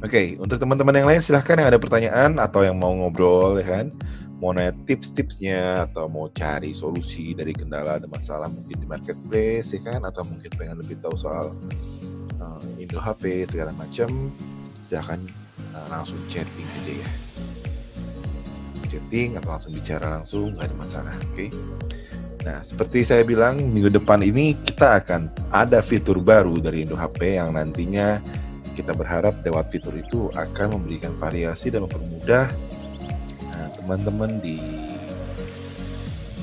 Oke, untuk teman-teman yang lain silahkan yang ada pertanyaan atau yang mau ngobrol ya kan, mau nanya tips-tipsnya atau mau cari solusi dari kendala ada masalah mungkin di marketplace ya kan, atau mungkin pengen lebih tahu soal Indo HP segala macam, silahkan langsung chatting aja ya. Langsung chatting atau langsung bicara langsung, nggak ada masalah, oke? Nah, seperti saya bilang, minggu depan ini kita akan ada fitur baru dari Indo HP yang nantinya kita berharap lewat fitur itu akan memberikan variasi dan mempermudah teman-teman di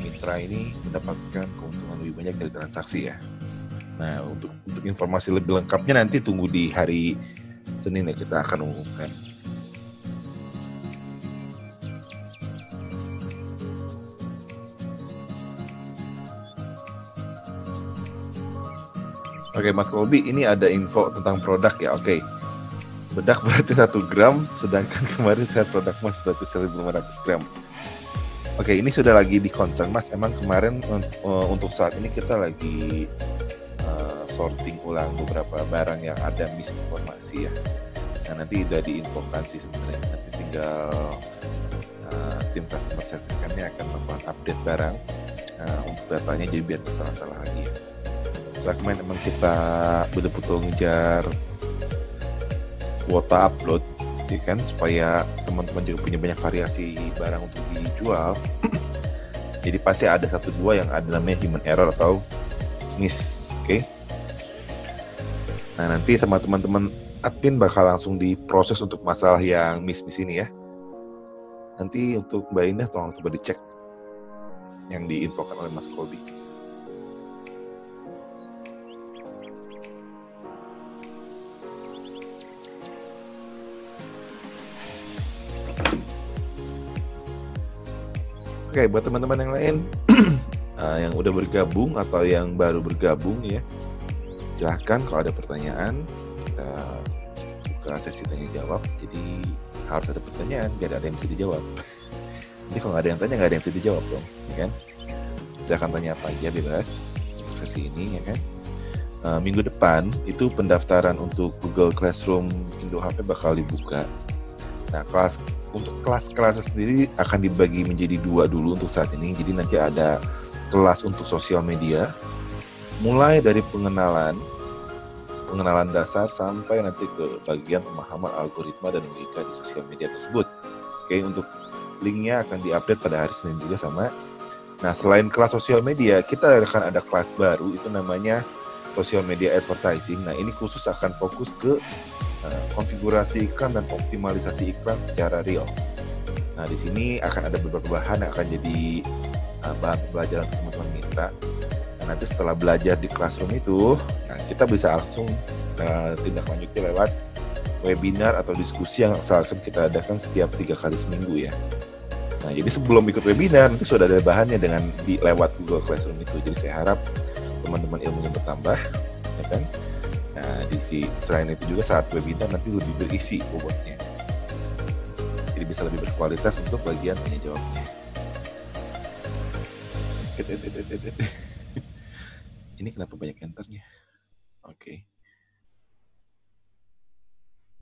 mitra ini mendapatkan keuntungan lebih banyak dari transaksi ya. Nah, untuk informasi lebih lengkapnya nanti tunggu di hari Senin ya, kita akan umumkan. Oke, Mas Kolbi, ini ada info tentang produk ya. Oke. Bedak berarti 1 gram, sedangkan kemarin saya produk Mas berarti 1.500 gram. Oke, ini sudah lagi di concern Mas. Emang kemarin untuk saat ini kita lagi sorting ulang beberapa barang yang ada misinformasi ya. Nah, nanti udah diinfokan sih sebenarnya. Nanti tinggal tim customer service kami akan melakukan update barang untuk datanya, jadi biar tidak salah-salah lagi ya. Soalnya kemarin emang kita betul-betul ngejar kuota upload ya kan, supaya teman-teman juga punya banyak variasi barang untuk dijual. Jadi pasti ada 1-2 yang ada namanya human error atau miss, oke? Nah, nanti sama teman-teman admin bakal langsung diproses untuk masalah yang miss ini ya. Nanti untuk Mbak Indah tolong coba dicek yang diinfokan oleh Mas Kolbi. Oke, buat teman-teman yang lain yang udah bergabung atau yang baru bergabung ya, silahkan kalau ada pertanyaan kita buka sesi tanya jawab. Jadi harus ada pertanyaan, gak ada yang bisa dijawab. Jadi kalau nggak ada yang tanya, nggak ada yang bisa dijawab dong, ya kan? Silahkan tanya apa aja bebas untuk sesi ini ya kan. Minggu depan itu pendaftaran untuk Google Classroom Indo HP bakal dibuka. Nah, untuk kelas-kelasnya sendiri akan dibagi menjadi 2 dulu untuk saat ini. Jadi nanti ada kelas untuk sosial media, mulai dari pengenalan dasar sampai nanti ke bagian pemahaman algoritma dan logika di sosial media tersebut. Oke, untuk linknya akan diupdate pada hari Senin juga sama. Nah, selain kelas sosial media, kita akan ada kelas baru, itu namanya social media advertising. Nah, ini khusus akan fokus ke konfigurasi iklan dan optimalisasi iklan secara real. Nah, di sini akan ada beberapa bahan yang akan jadi bahan pembelajaran untuk teman-teman mitra. Nah, nanti setelah belajar di classroom itu, nah, kita bisa langsung tindak lanjuti lewat webinar atau diskusi yang akan kita adakan setiap 3 kali seminggu ya. Nah, jadi sebelum ikut webinar nanti sudah ada bahannya dengan lewat Google Classroom itu. Jadi saya harap teman-teman ilmunya bertambah, ya kan? Nah, selain itu juga saat webinar nanti lebih berisi bobotnya. Jadi bisa lebih berkualitas untuk bagian tanya jawabnya. Ini kenapa banyak enternya? Oke.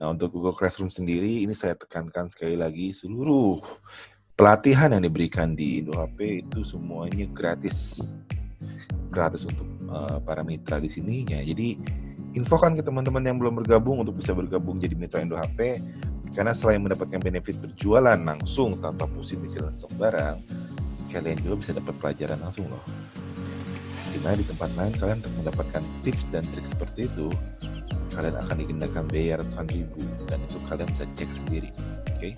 Nah, untuk Google Classroom sendiri, ini saya tekankan sekali lagi, seluruh pelatihan yang diberikan di Indo HP itu semuanya gratis. Gratis untuk para mitra di sini ya. Jadi infokan ke teman-teman yang belum bergabung untuk bisa bergabung jadi mitra Indo HP, karena selain mendapatkan benefit berjualan langsung tanpa pusing mikir langsung barang, kalian juga bisa dapat pelajaran langsung loh. Dimana di tempat lain kalian untuk mendapatkan tips dan trik seperti itu, kalian akan dikenakan biaya ratusan ribu, dan itu kalian bisa cek sendiri. Oke?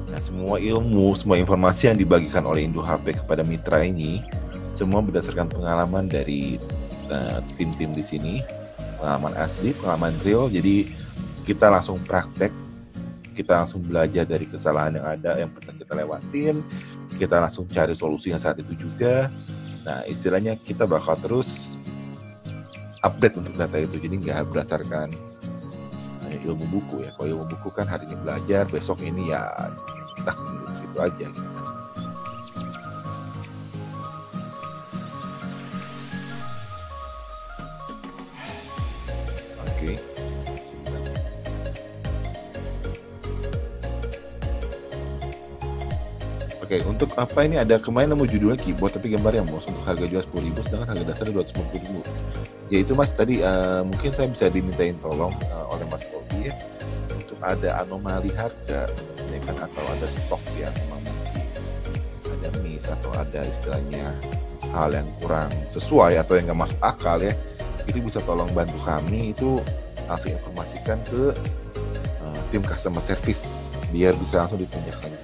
Nah, semua ilmu, semua informasi yang dibagikan oleh Indo HP kepada mitra ini, semua berdasarkan pengalaman dari tim-tim di sini, pengalaman asli, pengalaman real. Jadi kita langsung praktek, kita langsung belajar dari kesalahan yang ada, yang pernah kita lewatin, kita langsung cari solusinya saat itu juga. Nah, istilahnya kita bakal terus update untuk data itu, jadi nggak berdasarkan ilmu buku ya. Kalau ilmu buku kan hari ini belajar, besok ini ya kita gitu aja gitu kan. Oke. Oke, untuk apa ini ada kemarin nemu judulnya keyboard tapi gambarnya mouse untuk harga jual 10.000 sedangkan harga dasarnya 250.000. Ya itu Mas tadi mungkin saya bisa dimintain tolong oleh Mas Kobi ya untuk ada anomali harga ya kan atau ada stok yang memang ada miss atau ada istilahnya hal yang kurang sesuai atau yang nggak masuk akal ya, itu bisa tolong bantu kami itu langsung informasikan ke tim customer service biar bisa langsung ditindaklanjuti.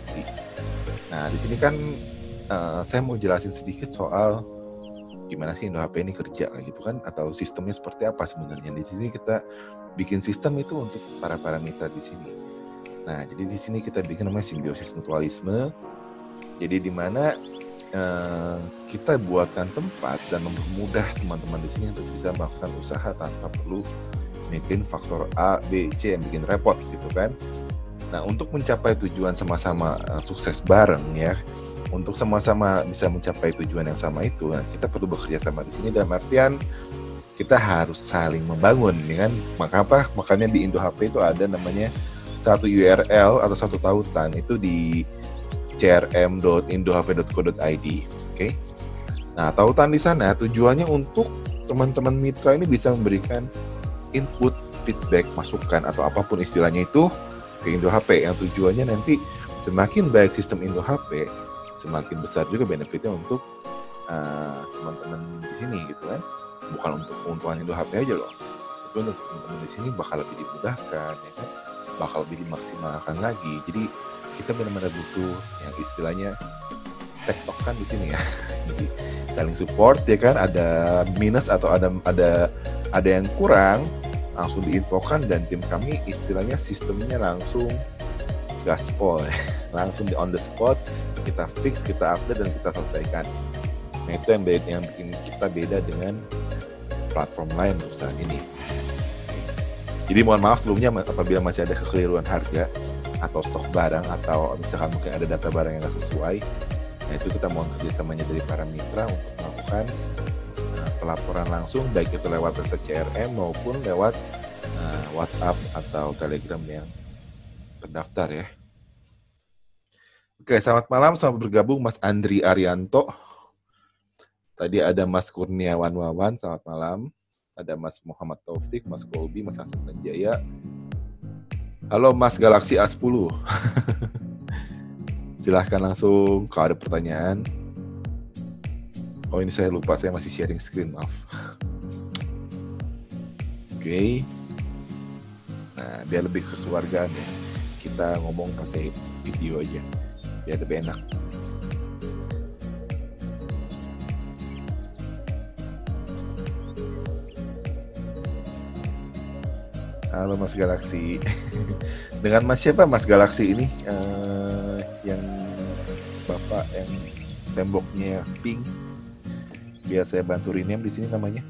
Nah di sini kan saya mau jelasin sedikit soal gimana sih Indo HP ini kerja gitu kan, atau sistemnya seperti apa sebenarnya. Di sini kita bikin sistem itu untuk para mitra di sini. Nah jadi di sini kita bikin namanya simbiosis mutualisme. Jadi di mana kita buatkan tempat dan mempermudah teman-teman di sini untuk bisa melakukan usaha tanpa perlu mikirin faktor A, B, C yang bikin repot gitu kan. Nah untuk mencapai tujuan sama-sama sukses bareng ya, untuk sama-sama bisa mencapai tujuan yang sama itu, nah, kita perlu bekerja sama di sini dalam artian kita harus saling membangun, ya kan? Makanya di Indo HP itu ada namanya satu URL atau satu tautan itu di crm.indohp.co.id, oke? Nah tautan di sana tujuannya untuk teman-teman mitra ini bisa memberikan input, feedback, masukan atau apapun istilahnya itu ke Indo HP yang tujuannya nanti semakin baik sistem Indo HP, semakin besar juga benefitnya untuk teman-teman di sini gitu kan. Bukan untuk keuntungan Indo HP aja loh, tapi untuk teman-teman di sini bakal lebih dimudahkan ya kan, bakal lebih dimaksimalkan lagi. Jadi kita benar-benar butuh yang istilahnya tektokan di sini ya. Jadi saling support ya kan, ada minus atau ada yang kurang langsung diinfokan dan tim kami istilahnya sistemnya langsung gaspol, langsung di on the spot kita fix, kita update dan kita selesaikan. Nah itu yang bikin kita beda dengan platform lain untuk saat ini. Jadi mohon maaf sebelumnya apabila masih ada kekeliruan harga atau stok barang atau misalkan mungkin ada data barang yang nggak sesuai, nah itu kita mohon kerjasamanya dari para mitra untuk melakukan pelaporan langsung baik itu lewat website CRM maupun lewat WhatsApp atau Telegram yang terdaftar ya. Oke, selamat malam, selamat bergabung Mas Andri Arianto. Tadi ada Mas Kurniawan Wawan, selamat malam. Ada Mas Muhammad Taufik, Mas Kolbi, Mas Hasan Sanjaya. Halo Mas Galaxy A10. Silahkan langsung kalau ada pertanyaan. Oh ini saya lupa, saya masih sharing screen, maaf. Oke. Nah biar lebih kekeluargaan ya, kita ngomong pakai video aja, biar lebih enak. Halo Mas Galaxy. Dengan Mas siapa Mas Galaxy ini? Yang Bapak yang temboknya pink. Biar saya bantu rename di sini namanya.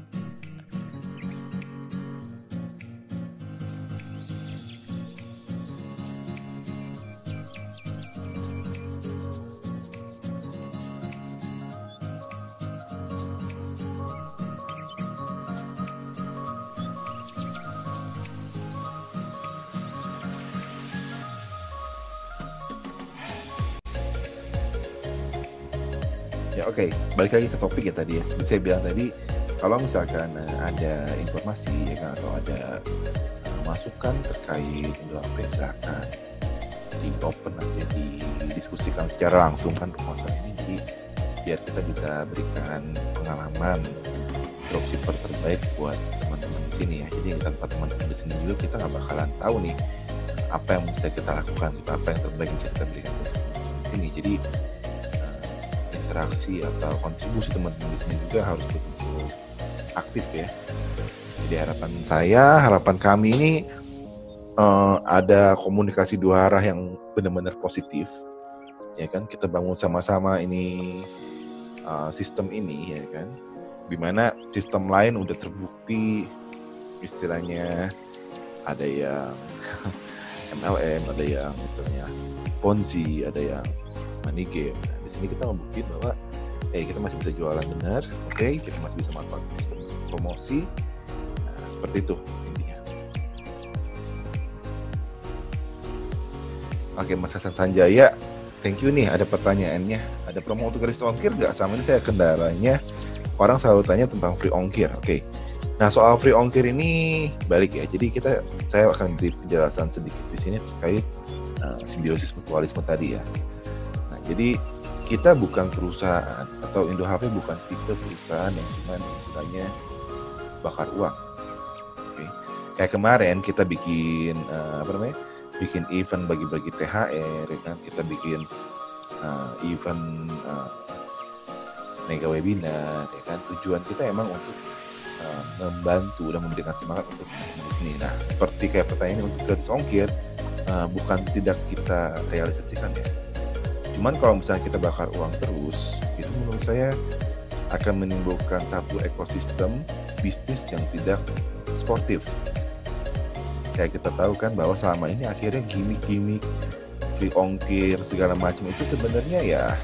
Ya oke, balik lagi ke topik ya tadi ya. Seperti saya bilang tadi, kalau misalkan ada informasi ya kan atau ada masukan terkait Indo HP, silakan di open aja, didiskusikan secara langsung kan untuk masalah ini. Jadi biar kita bisa berikan pengalaman dropshipper terbaik buat teman-teman di sini ya. Jadi tanpa teman-teman di sini juga kita nggak bakalan tahu nih apa yang bisa kita lakukan, apa yang terbaik bisa kita berikan untuk teman-teman di sini. Jadi interaksi atau kontribusi teman-teman di sini juga harus betul-betul aktif ya. Jadi harapan kami ini ada komunikasi dua arah yang benar-benar positif, ya kan? Kita bangun sama-sama ini sistem ini, ya kan? Dimana sistem lain udah terbukti istilahnya ada yang MLM, ada yang istilahnya Ponzi, ada yang money game. Nah, di sini kita membuktikan bahwa kita masih bisa jualan benar, kita masih bisa manfaatkan sistem promosi. Nah, seperti itu intinya. Oke, Mas Hasan Sanjaya, thank you nih, ada pertanyaannya. Ada promo untuk gratis ongkir nggak? Sama ini saya kendalanya. Orang selalu tanya tentang free ongkir. Oke. Nah, soal free ongkir ini balik ya. Jadi saya akan beri penjelasan sedikit di sini terkait simbiosis mutualisme tadi ya. Nah, jadi kita bukan perusahaan atau Indo HP bukan tipe perusahaan yang cuma istilahnya bakar uang. Oke. Kayak kemarin kita bikin bikin event bagi-bagi THR, ya kan? Kita bikin event mega webinar, ya kan? Tujuan kita emang untuk membantu dan memberikan semangat untuk ini. Nah, seperti kayak pertanyaan untuk gratis ongkir, bukan tidak kita realisasikan ya. Cuman kalau misalnya kita bakar uang terus, itu menurut saya akan menimbulkan satu ekosistem bisnis yang tidak sportif. Kayak kita tahu kan bahwa selama ini akhirnya gimmick-gimmick free ongkir segala macam itu sebenarnya ya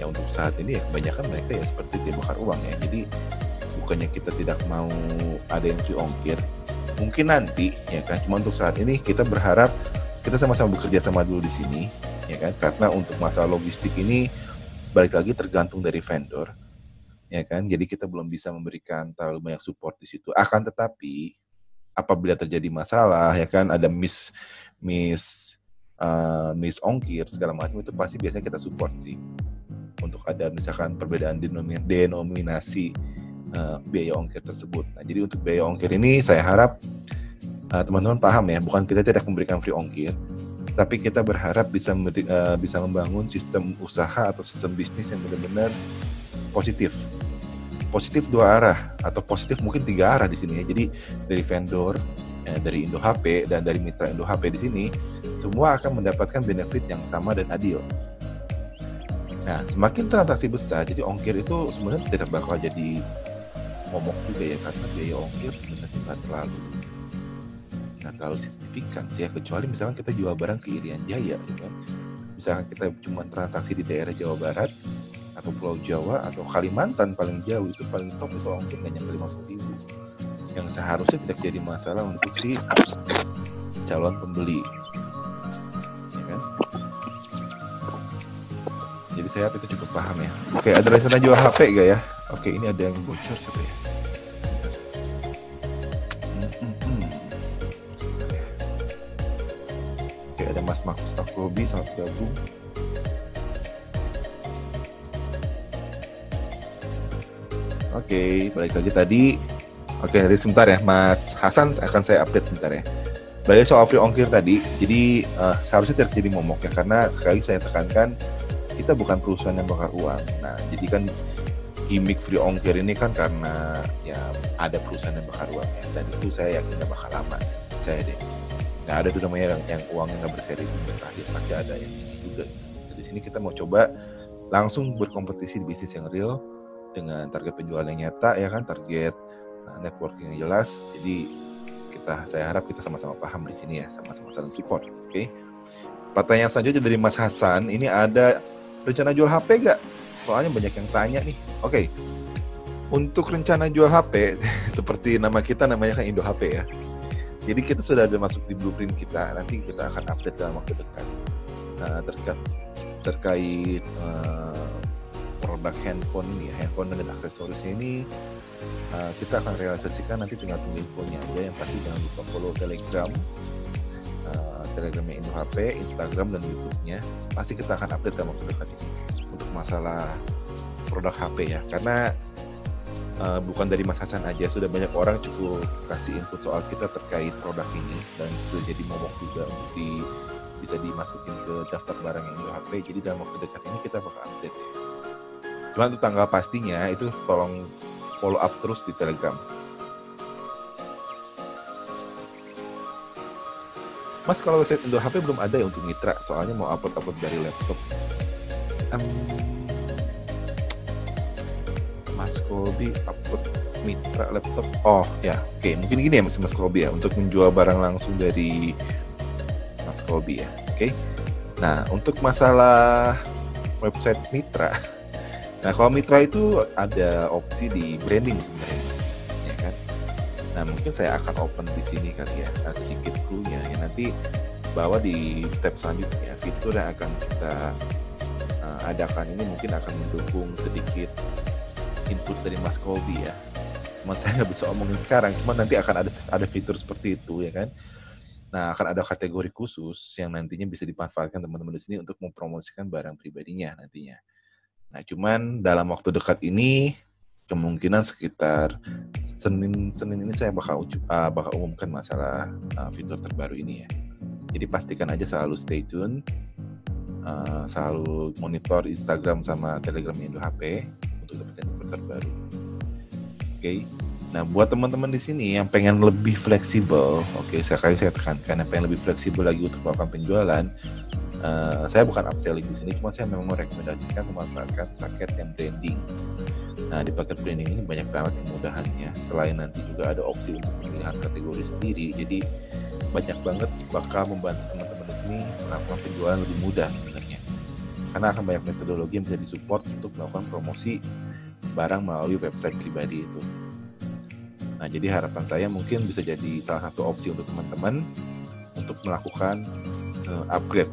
untuk saat ini ya kebanyakan mereka ya seperti dia bakar uang ya. Jadi bukannya kita tidak mau ada yang free ongkir, mungkin nanti ya kan. Cuma untuk saat ini kita berharap kita sama-sama bekerja sama dulu di sini ya kan. Karena untuk masalah logistik ini balik lagi tergantung dari vendor ya kan. Jadi kita belum bisa memberikan terlalu banyak support di situ. Akan tetapi apabila terjadi masalah ya kan, ada miss ongkir segala macam, itu pasti biasanya kita support sih. Untuk ada misalkan perbedaan denominasi biaya ongkir tersebut. Nah, jadi untuk biaya ongkir ini saya harap teman-teman paham ya, bukan kita tidak memberikan free ongkir, tapi kita berharap bisa membangun sistem usaha atau sistem bisnis yang benar-benar positif. Positif dua arah atau positif mungkin tiga arah di sini ya. Jadi dari vendor, dari Indo HP dan dari mitra Indo HP di sini semua akan mendapatkan benefit yang sama dan adil. Nah, semakin transaksi besar, jadi ongkir itu sebenarnya tidak bakal jadi momok juga ya, karena biaya ongkir sebenarnya nggak terlalu signifikan sih ya, kecuali misalkan kita jual barang ke Irian Jaya, gitu kan. Misalkan kita cuma transaksi di daerah Jawa Barat atau Pulau Jawa atau Kalimantan paling jauh, itu paling top itu ongkir nggak nyampe 50.000, yang seharusnya tidak jadi masalah untuk si calon pembeli, ya kan? Jadi saya harap itu cukup paham ya. Oke, ada rencana jual HP gak ya? Oke, ini ada yang bocor siapa ya? Oke, ada Mas Markus Akrobi, selamat gabung. Oke, balik lagi tadi. Oke, jadi sebentar ya, Mas Hasan akan saya update sebentar ya. Balik soal free ongkir tadi, jadi seharusnya tidak jadi momok ya, karena sekali saya tekankan kita bukan perusahaan yang bakar uang. Nah, jadi kan gimmick free ongkir ini kan karena ya ada perusahaan yang bakar uang ya, dan itu saya yakin gak bakal lama, percaya deh. Nah, ada tuh namanya yang uangnya nggak berseri itu mustahil, pasti ada yang ini juga. Jadi di sini kita mau coba langsung berkompetisi di bisnis yang real dengan target penjualan yang nyata ya kan, target networking yang jelas. Jadi saya harap kita sama-sama paham di sini ya, sama-sama saling support. Oke. Pertanyaan selanjutnya dari Mas Hasan, ini ada rencana jual HP nggak? Soalnya banyak yang tanya nih. Oke. Untuk rencana jual HP, seperti nama kita namanya kan Indo HP ya. Jadi kita sudah ada masuk di blueprint kita. Nanti kita akan update dalam waktu dekat. Terkait produk handphone ini ya, handphone dan aksesoris ini kita akan realisasikan, nanti tinggal tunggu infonya aja. Yang pasti jangan lupa follow Telegramnya Indo HP, Instagram dan YouTube-nya. Pasti kita akan update dalam waktu dekat ini untuk masalah produk HP ya, karena bukan dari Mas Hasan aja, sudah banyak orang cukup kasih input soal kita terkait produk ini, dan sudah jadi momok juga untuk bisa dimasukin ke daftar barang yang Indo HP. Jadi dalam waktu dekat ini kita bakal update ya. Cuma untuk tanggal pastinya itu tolong follow up terus di Telegram. Mas, kalau website Indo HP belum ada ya untuk mitra, soalnya mau upload dari laptop. Mas Kobi upload mitra laptop. Oh ya, oke. Mungkin gini ya Mas Kobi ya, untuk menjual barang langsung dari Mas Kobi ya. Oke. Nah, untuk masalah website mitra. Nah, kalau mitra itu ada opsi di branding sebenarnya Mas, ya kan? Nah, mungkin saya akan open di sini kali ya, sedikit clue-nya. Ya, nanti bahwa di step selanjutnya fitur yang akan kita adakan ini mungkin akan mendukung sedikit input dari Mas Colby ya. Cuma saya nggak bisa omongin sekarang, cuma nanti akan ada fitur seperti itu ya kan. Nah, akan ada kategori khusus yang nantinya bisa dimanfaatkan teman-teman di sini untuk mempromosikan barang pribadinya nantinya. Nah, cuman dalam waktu dekat ini kemungkinan sekitar Senin ini saya bakal umumkan masalah fitur terbaru ini ya. Jadi pastikan aja selalu stay tune, selalu monitor Instagram sama Telegram Indo HP untuk dapetin fitur terbaru. Oke. Nah, buat teman-teman di sini yang pengen lebih fleksibel, sekali saya tekankan, yang pengen lebih fleksibel lagi untuk melakukan penjualan, saya bukan upselling di sini, cuma saya memang merekomendasikan memanfaatkan paket yang branding. Nah, di paket branding ini banyak banget kemudahannya. Selain nanti juga ada opsi untuk pemilihan kategori sendiri, jadi banyak banget bakal membantu teman-teman di sini melakukan penjualan lebih mudah sebenarnya. Karena akan banyak metodologi yang bisa disupport untuk melakukan promosi barang melalui website pribadi itu. Nah, jadi harapan saya mungkin bisa jadi salah satu opsi untuk teman-teman untuk melakukan upgrade.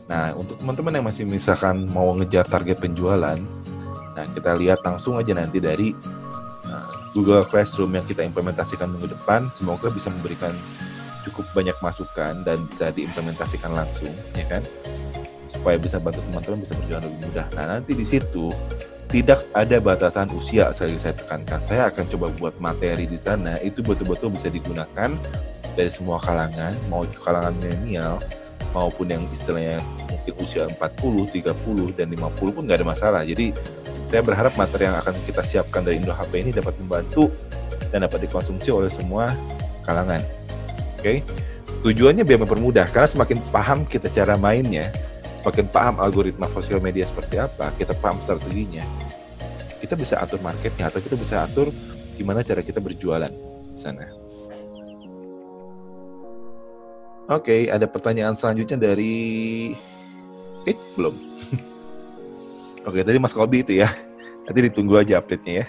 Nah, untuk teman-teman yang masih misalkan mau ngejar target penjualan, nah kita lihat langsung aja nanti dari Google Classroom yang kita implementasikan minggu depan, semoga bisa memberikan cukup banyak masukan dan bisa diimplementasikan langsung, ya kan? Supaya bisa bantu teman-teman bisa berjalan lebih mudah. Nah, nanti di situ tidak ada batasan usia, sekali saya tekankan. Saya akan coba buat materi di sana itu betul-betul bisa digunakan dari semua kalangan, mau itu kalangan milenial maupun yang istilahnya mungkin usia 40, 30 dan 50 pun nggak ada masalah. Jadi saya berharap materi yang akan kita siapkan dari Indo HP ini dapat membantu dan dapat dikonsumsi oleh semua kalangan. Oke. Tujuannya biar mempermudah, karena semakin paham kita cara mainnya, semakin paham algoritma sosial media seperti apa, kita paham strateginya, kita bisa atur marketnya atau kita bisa atur gimana cara kita berjualan di sana. Oke, ada pertanyaan selanjutnya dari belum. Oke, tadi Mas Colby itu ya. Nanti ditunggu aja update-nya ya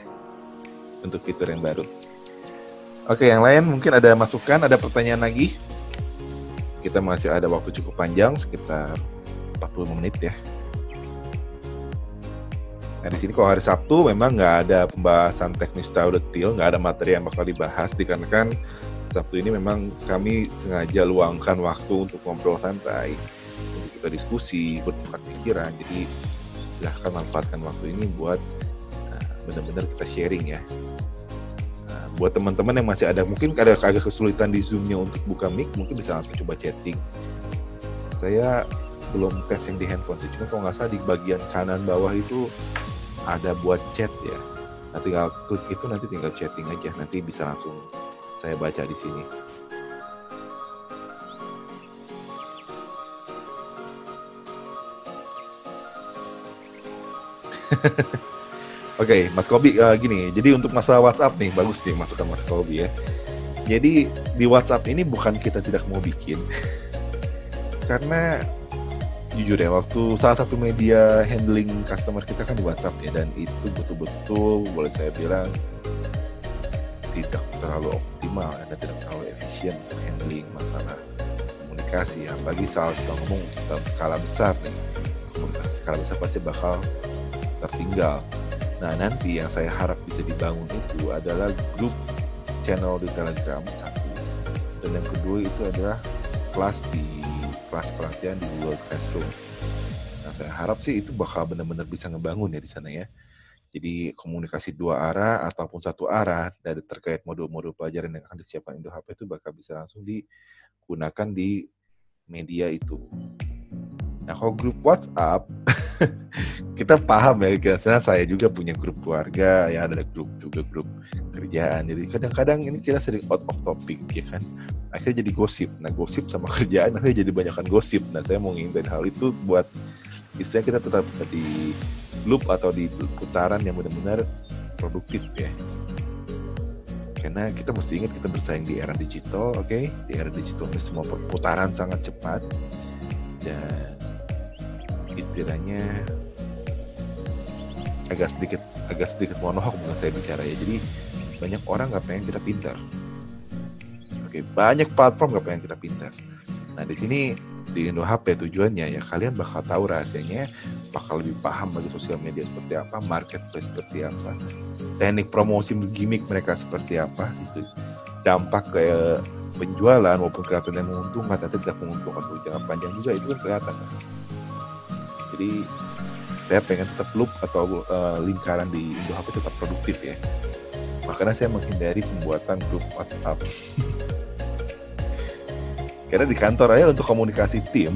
untuk fitur yang baru. Oke, yang lain mungkin ada masukan, ada pertanyaan lagi. Kita masih ada waktu cukup panjang, sekitar 45 menit ya. Nah, di sini kalau hari Sabtu memang nggak ada pembahasan teknis terlalu detail, nggak ada materi yang bakal dibahas, dikarenakan Sabtu ini memang kami sengaja luangkan waktu untuk ngobrol santai, untuk kita diskusi, bertukar pikiran. Jadi silahkan manfaatkan waktu ini buat benar-benar kita sharing ya. Buat teman-teman yang masih ada mungkin agak kesulitan di Zoom-nya untuk buka mic, mungkin bisa langsung coba chatting. Saya belum tes yang di handphone sih, cuma kalau nggak salah di bagian kanan bawah itu ada buat chat ya. Nah, tinggal klik itu, nanti tinggal chatting aja, nanti bisa langsung saya baca di sini. Oke, Mas Colby gini, jadi untuk masalah WhatsApp nih, bagus nih masukan Mas Colby ya. Jadi di WhatsApp ini bukan kita tidak mau bikin, karena jujur ya, waktu salah satu media handling customer kita kan di WhatsApp ya, dan itu betul-betul boleh saya bilang tidak terlalu optimal dan tidak terlalu efisien untuk handling masalah komunikasi ya. Apalagi saat kita ngomong dalam skala besar nih, komunikasi skala besar pasti bakal tertinggal. Nah, nanti yang saya harap bisa dibangun itu adalah grup channel di Telegram satu, dan yang kedua itu adalah kelas pelatihan di Google Classroom. Nah, saya harap sih itu bakal benar-benar bisa ngebangun ya di sana ya. Jadi komunikasi dua arah ataupun satu arah dari terkait modul-modul pelajaran yang akan disiapkan Indo HP itu bakal bisa langsung digunakan di media itu. Nah, kalau grup WhatsApp kita paham ya, karena saya juga punya grup keluarga ya, ada grup kerjaan. Jadi kadang-kadang ini kita sering out of topic ya kan, akhirnya jadi gosip. Nah, gosip sama kerjaan akhirnya jadi banyakan gosip. Nah, saya mau ngingetin hal itu buat istilahnya kita tetap di loop atau di putaran yang benar-benar produktif ya. Karena kita mesti ingat kita bersaing di era digital, oke? Di era digital ini semua perputaran sangat cepat dan istilahnya agak sedikit monohok menurut saya bicara ya. Jadi banyak orang nggak pengen kita pintar. Oke, banyak platform nggak pengen kita pintar. Nah di sini di Indo HP tujuannya ya kalian bakal tahu rahasianya, bakal lebih paham lagi sosial media seperti apa, marketplace seperti apa, teknik promosi gimmick mereka seperti apa, itu dampak ke penjualan maupun kelihatan yang menguntungkan atau tidak menguntungkan untuk jangka panjang juga itu kan kelihatan. Jadi saya pengen tetap loop atau lingkaran di Indo HP tetap produktif ya. Makanya saya menghindari pembuatan grup WhatsApp. Karena di kantor aja untuk komunikasi tim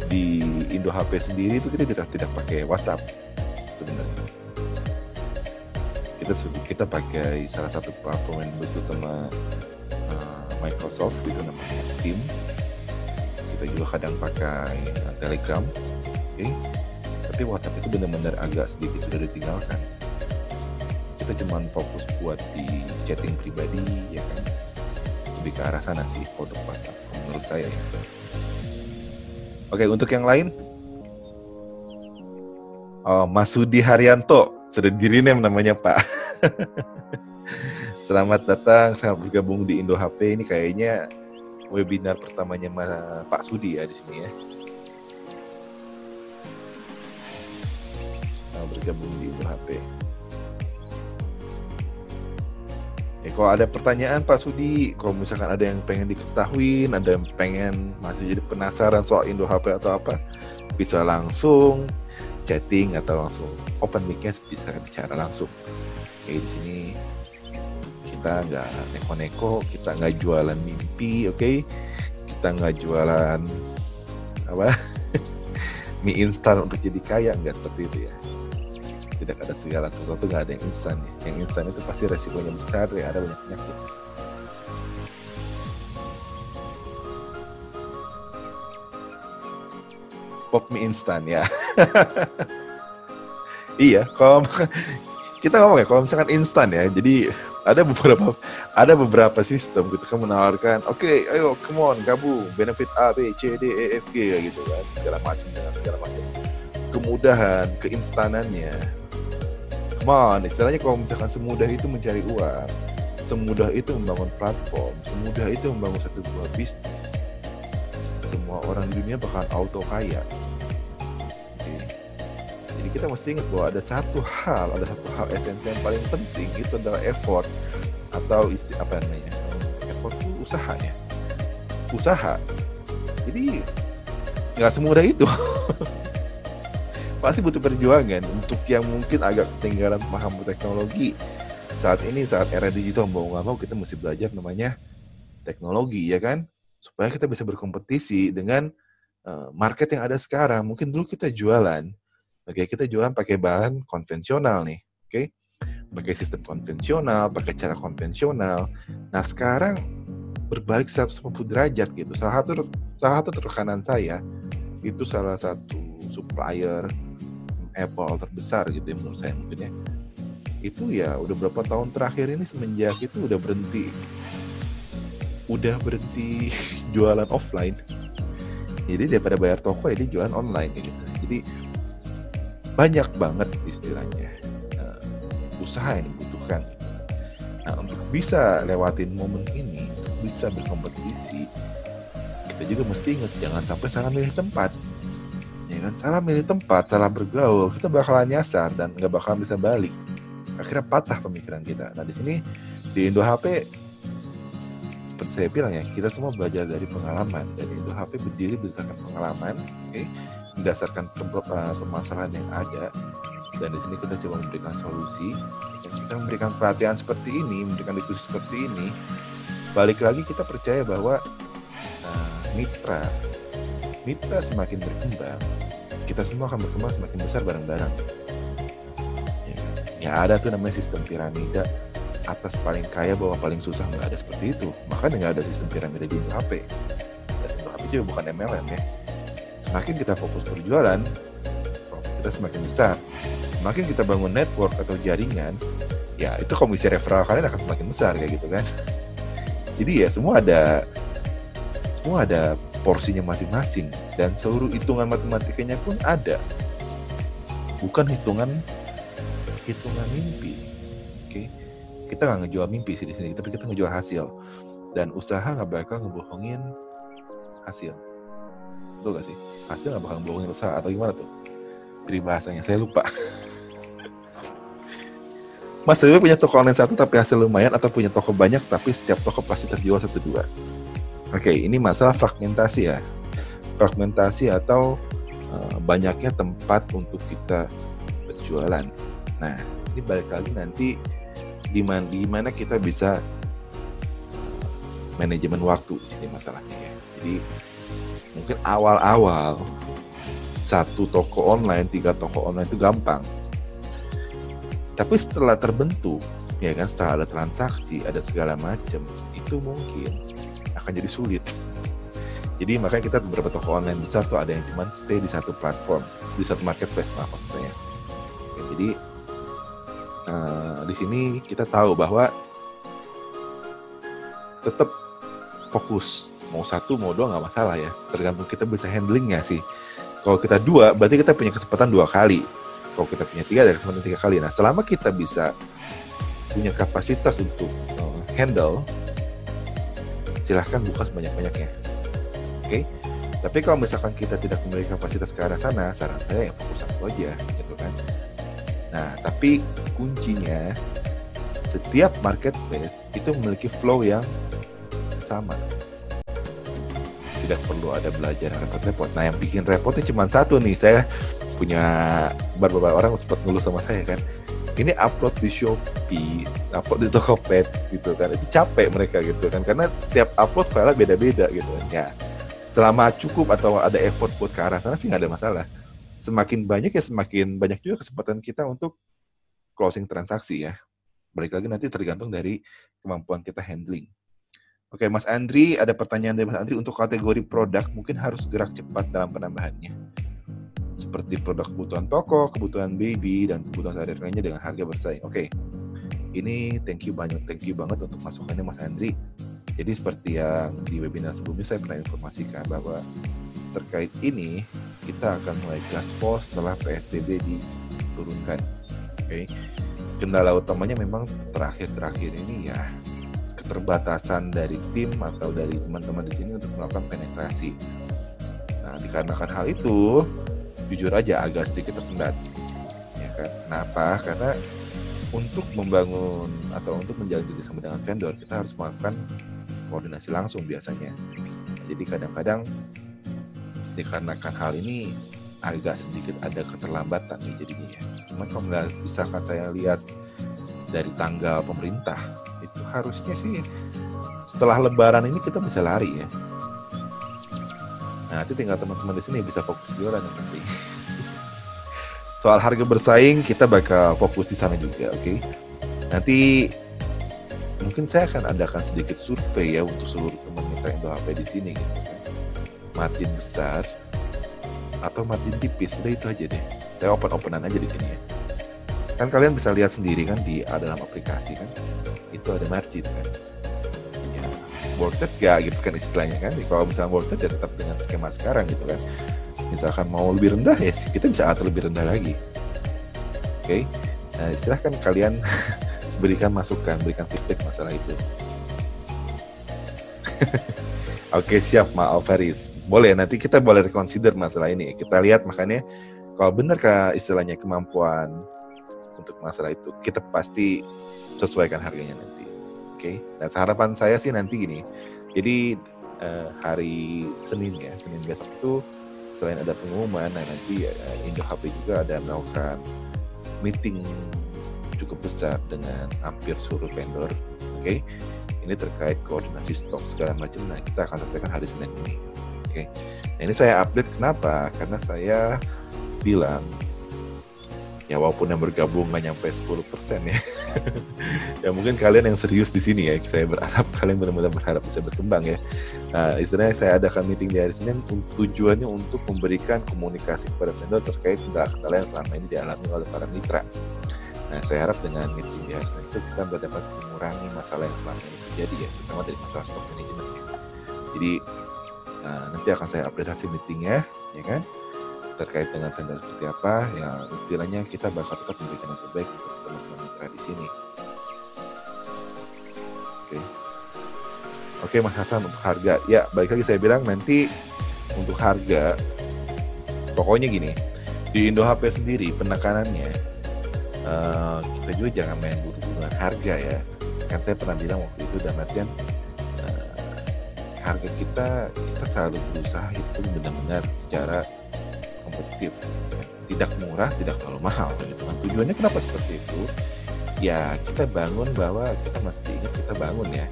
di Indo HP sendiri itu kita tidak pakai WhatsApp sebenarnya. Kita pakai salah satu platform yang bersama sama Microsoft itu namanya Team. Kita juga kadang pakai Telegram, okay? Tapi WhatsApp itu benar-benar agak sedikit sudah ditinggalkan. Kita cuma fokus buat di chatting pribadi, ya kan? Lebih ke arah sana sih untuk WhatsApp menurut saya ya. Oke, untuk yang lain, Mas Sudi Haryanto sudah di-rename namanya Pak. Selamat datang, selamat bergabung di Indo HP. Ini kayaknya webinar pertamanya Pak Sudi ya di sini ya. Selamat bergabung di Indo HP. Kalau ada pertanyaan Pak Sudi, kalau misalkan ada yang pengen diketahui, ada yang pengen masih jadi penasaran soal Indo HP atau apa, bisa langsung chatting atau langsung open mic-nya bisa bicara langsung. Kayak di sini kita nggak neko-neko, kita nggak jualan mimpi, oke? Kita nggak jualan apa mie instan untuk jadi kaya, nggak seperti itu ya. Tidak ada segala sesuatu, nggak ada yang instan ya. Yang instan itu pasti resikonya besar ya, ada banyak penyakit. Pop mie instan ya. Iya, kalau kita ngomong ya, kalau misalkan instan ya, jadi ada beberapa sistem gitu kan menawarkan, oke, ayo come on gabung benefit A B C D E F G gitu kan, segala macam dengan segala macam kemudahan, keinstanannya. Come on, istilahnya kalau misalkan semudah itu mencari uang, semudah itu membangun platform, semudah itu membangun satu buah bisnis, semua orang di dunia bakal auto kaya. Jadi kita mesti ingat bahwa ada satu hal esensi yang paling penting, itu adalah effort atau effort itu usahanya. Usaha. Jadi nggak semudah itu. Pasti butuh perjuangan. Untuk yang mungkin agak ketinggalan paham teknologi saat ini, saat era digital, mau nggak mau kita mesti belajar namanya teknologi, ya kan? Supaya kita bisa berkompetisi dengan market yang ada sekarang. Mungkin dulu kita jualan, kita jualan pakai bahan konvensional nih, oke? Pakai sistem konvensional, pakai cara konvensional. Nah sekarang berbalik 150 derajat gitu. Salah satu rekanan saya itu salah satu supplier Apple terbesar gitu ya menurut saya mungkin ya. Itu ya udah berapa tahun terakhir ini semenjak itu udah berhenti jualan offline. Jadi daripada bayar toko ya dia jualan online gitu. Jadi banyak banget istilahnya usaha yang dibutuhkan. Nah untuk bisa lewatin momen ini, untuk bisa berkompetisi, kita juga mesti ingat jangan sampai salah milih tempat. Ya kan, salah milih tempat, salah bergaul, kita bakalan nyasar dan nggak bakalan bisa balik. Akhirnya patah pemikiran kita. Nah di sini di Indo HP, seperti saya bilang ya, kita semua belajar dari pengalaman. Dan Indo HP berdiri berdasarkan pengalaman, okay? Berdasarkan permasalahan yang ada. Dan di sini kita coba memberikan solusi. Dan kita memberikan perhatian seperti ini, memberikan diskusi seperti ini. Balik lagi kita percaya bahwa mitra semakin berkembang, kita semua akan berkembang semakin besar bareng-bareng. Ya ada tuh namanya sistem piramida, atas paling kaya bawah paling susah, nggak ada seperti itu. Makanya nggak ada sistem piramida di Indo HP. Dan Indo HP juga bukan MLM ya. Semakin kita fokus berjualan, profit kita semakin besar. Semakin kita bangun network atau jaringan, ya itu komisi referral kalian akan semakin besar kayak gitu kan. Jadi ya semua ada porsinya masing-masing, dan seluruh hitungan matematikanya pun ada. Bukan hitungan mimpi. Oke. Kita nggak ngejual mimpi sih di sini, tapi kita ngejual hasil. Dan usaha nggak bakal ngebohongin hasil. Betul gak sih? Hasil gak bakal bohongin usaha atau gimana tuh? Peribahasanya, saya lupa. Mas lebih punya toko online satu tapi hasil lumayan, atau punya toko banyak tapi setiap toko pasti terjual 1-2? Oke, ini masalah fragmentasi ya. Fragmentasi atau banyaknya tempat untuk kita berjualan. Nah, ini balik lagi nanti di mana kita bisa manajemen waktu di sini masalahnya ya. Jadi mungkin awal-awal 1 toko online, 3 toko online itu gampang. Tapi setelah terbentuk, ya kan, setelah ada transaksi, ada segala macam, itu mungkin akan jadi sulit. Jadi makanya kita beberapa toko online besar tuh ada yang cuma stay di satu platform, di satu marketplace maksud saya. Oke, jadi di sini kita tahu bahwa tetap fokus, mau 1 mau 2 nggak masalah ya, tergantung kita bisa handlingnya sih. Kalau kita 2, berarti kita punya kesempatan 2 kali. Kalau kita punya 3, ada kesempatan 3 kali. Nah, selama kita bisa punya kapasitas untuk handle, silahkan buka sebanyak-banyaknya. Oke? Tapi kalau misalkan kita tidak memiliki kapasitas ke arah sana, saran saya yang fokus 1 aja, gitu kan. Nah, tapi kuncinya setiap marketplace itu memiliki flow yang sama. Tidak perlu ada belajar yang repot-repot. Nah, yang bikin repotnya cuma 1 nih. Saya punya beberapa orang sempat ngeluh sama saya kan. Ini upload di Shopee, upload di Tokopedia gitu kan. Itu capek mereka gitu kan. Karena setiap upload file beda-beda gitu kan. Ya, selama cukup atau ada effort buat ke arah sana sih nggak ada masalah. Semakin banyak ya semakin banyak juga kesempatan kita untuk closing transaksi ya. Balik lagi nanti tergantung dari kemampuan kita handling. Oke, Mas Andri, ada pertanyaan dari Mas Andri. Untuk kategori produk mungkin harus gerak cepat dalam penambahannya, seperti produk kebutuhan pokok, kebutuhan baby, dan kebutuhan sehari lainnya dengan harga bersaing. Oke, ini thank you banget untuk masukannya Mas Andri. Jadi seperti yang di webinar sebelumnya saya pernah informasikan bahwa terkait ini kita akan mulai gaspol setelah PSBB diturunkan. Oke, kendala utamanya memang terakhir ini ya keterbatasan dari tim atau dari teman-teman di sini untuk melakukan penetrasi. Nah, dikarenakan hal itu, jujur aja agak sedikit tersendat. Ya kan? Kenapa? Karena untuk membangun atau untuk menjalin kerjasama dengan vendor, kita harus melakukan koordinasi langsung biasanya. Jadi kadang-kadang dikarenakan hal ini agak sedikit ada keterlambatan nih jadinya ya. Cuman kalau misalkan saya lihat dari tanggal pemerintah, itu harusnya sih setelah lebaran ini kita bisa lari ya. Nah, nanti tinggal teman-teman di sini bisa fokus jualan yang penting. Soal harga bersaing kita bakal fokus di sana juga, oke? Nanti mungkin saya akan adakan sedikit survei ya untuk seluruh teman mitra Indo HP di sini gitu kan. Margin besar atau margin tipis, udah itu aja deh. Saya open-openan aja di sini ya. Kan kalian bisa lihat sendiri kan di dalam aplikasi kan, itu ada margin kan. Ya, worth it gak gitu kan istilahnya kan. Kalau misalnya worth it ya tetap dengan skema sekarang gitu kan. Misalkan mau lebih rendah ya kita bisa atur lebih rendah lagi. Oke. Nah, silahkan kalian berikan masukan, berikan feedback masalah itu. Oke, siap Mas Alvaris. Boleh, nanti kita boleh reconsider masalah ini. Kita lihat makanya kalau benar istilahnya kemampuan untuk masalah itu, kita pasti sesuaikan harganya nanti. Oke. Nah, harapan saya sih nanti gini. Jadi hari Senin besok itu selain ada pengumuman, nah nanti Indo HP juga ada melakukan meeting cukup besar dengan hampir seluruh vendor. Oke. Ini terkait koordinasi stok segala macam. Nah, kita akan selesaikan hari Senin ini. Oke. Nah, ini saya update kenapa? Karena saya bilang ya walaupun yang bergabung nggak nyampe 10% ya. Ya mungkin kalian yang serius di sini ya. Saya berharap kalian benar-benar berharap bisa berkembang ya. Nah, istilahnya saya adakan meeting di hari Senin tujuannya untuk memberikan komunikasi kepada vendor terkait kendala-kendala yang selama ini dialami oleh para mitra. Nah, saya harap dengan meeting di hari Senin itu kita dapat mengurangi masalah yang selama ini terjadi ya, terutama dari masalah stok manajemen. Jadi nanti akan saya update hasil meetingnya, ya kan? Terkait dengan vendor seperti apa, ya istilahnya kita bakal tetap memberikan yang terbaik untuk teman-teman mitra di sini. Oke. Oke Mas Hasan, untuk harga, ya balik lagi saya bilang nanti untuk harga, pokoknya gini, di Indo HP sendiri penekanannya kita juga jangan main buru-buruan harga ya. Kan saya pernah bilang waktu itu, dalam artian harga kita selalu berusaha itu benar-benar secara kompetitif, tidak murah, tidak terlalu mahal gitu kan. Tujuannya kenapa seperti itu? Ya kita bangun bahwa kita mesti ingat, kita bangun ya,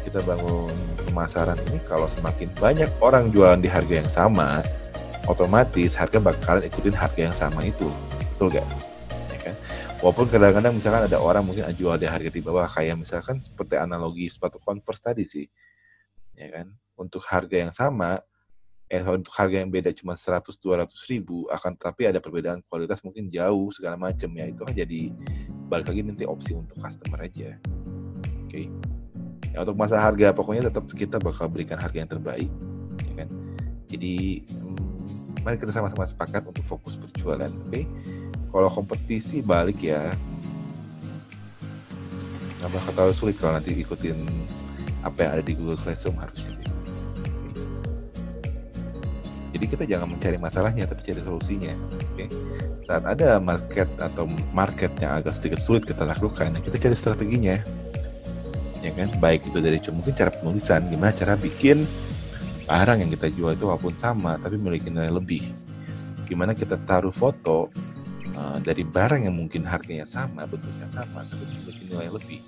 kita bangun pemasaran ini, kalau semakin banyak orang jualan di harga yang sama, otomatis harga bakalan ikutin harga yang sama itu, betul gak? Ya kan? Walaupun kadang-kadang misalkan ada orang mungkin jual di harga di bawah, kayak misalkan seperti analogi sepatu Converse tadi sih, ya kan? Untuk harga yang sama, untuk harga yang beda cuma 100-200 ribu, akan tapi ada perbedaan kualitas mungkin jauh segala macam ya, itu kan jadi balik lagi nanti opsi untuk customer aja. Oke. Ya, untuk masalah harga pokoknya tetap kita bakal berikan harga yang terbaik, ya kan? Jadi mari kita sama-sama sepakat untuk fokus berjualan. Oke. Kalau kompetisi balik ya, nggak bakal terlalu sulit kalau nanti ikutin apa yang ada di Google Classroom harusnya. Jadi kita jangan mencari masalahnya, tapi cari solusinya. Oke. Saat ada market yang agak sedikit sulit kita lakukan, kita cari strateginya. Ya kan, baik itu dari mungkin cara penulisan, gimana cara bikin barang yang kita jual itu walaupun sama tapi memiliki nilai lebih, gimana kita taruh foto dari barang yang mungkin harganya sama, bentuknya sama tapi memiliki nilai lebih.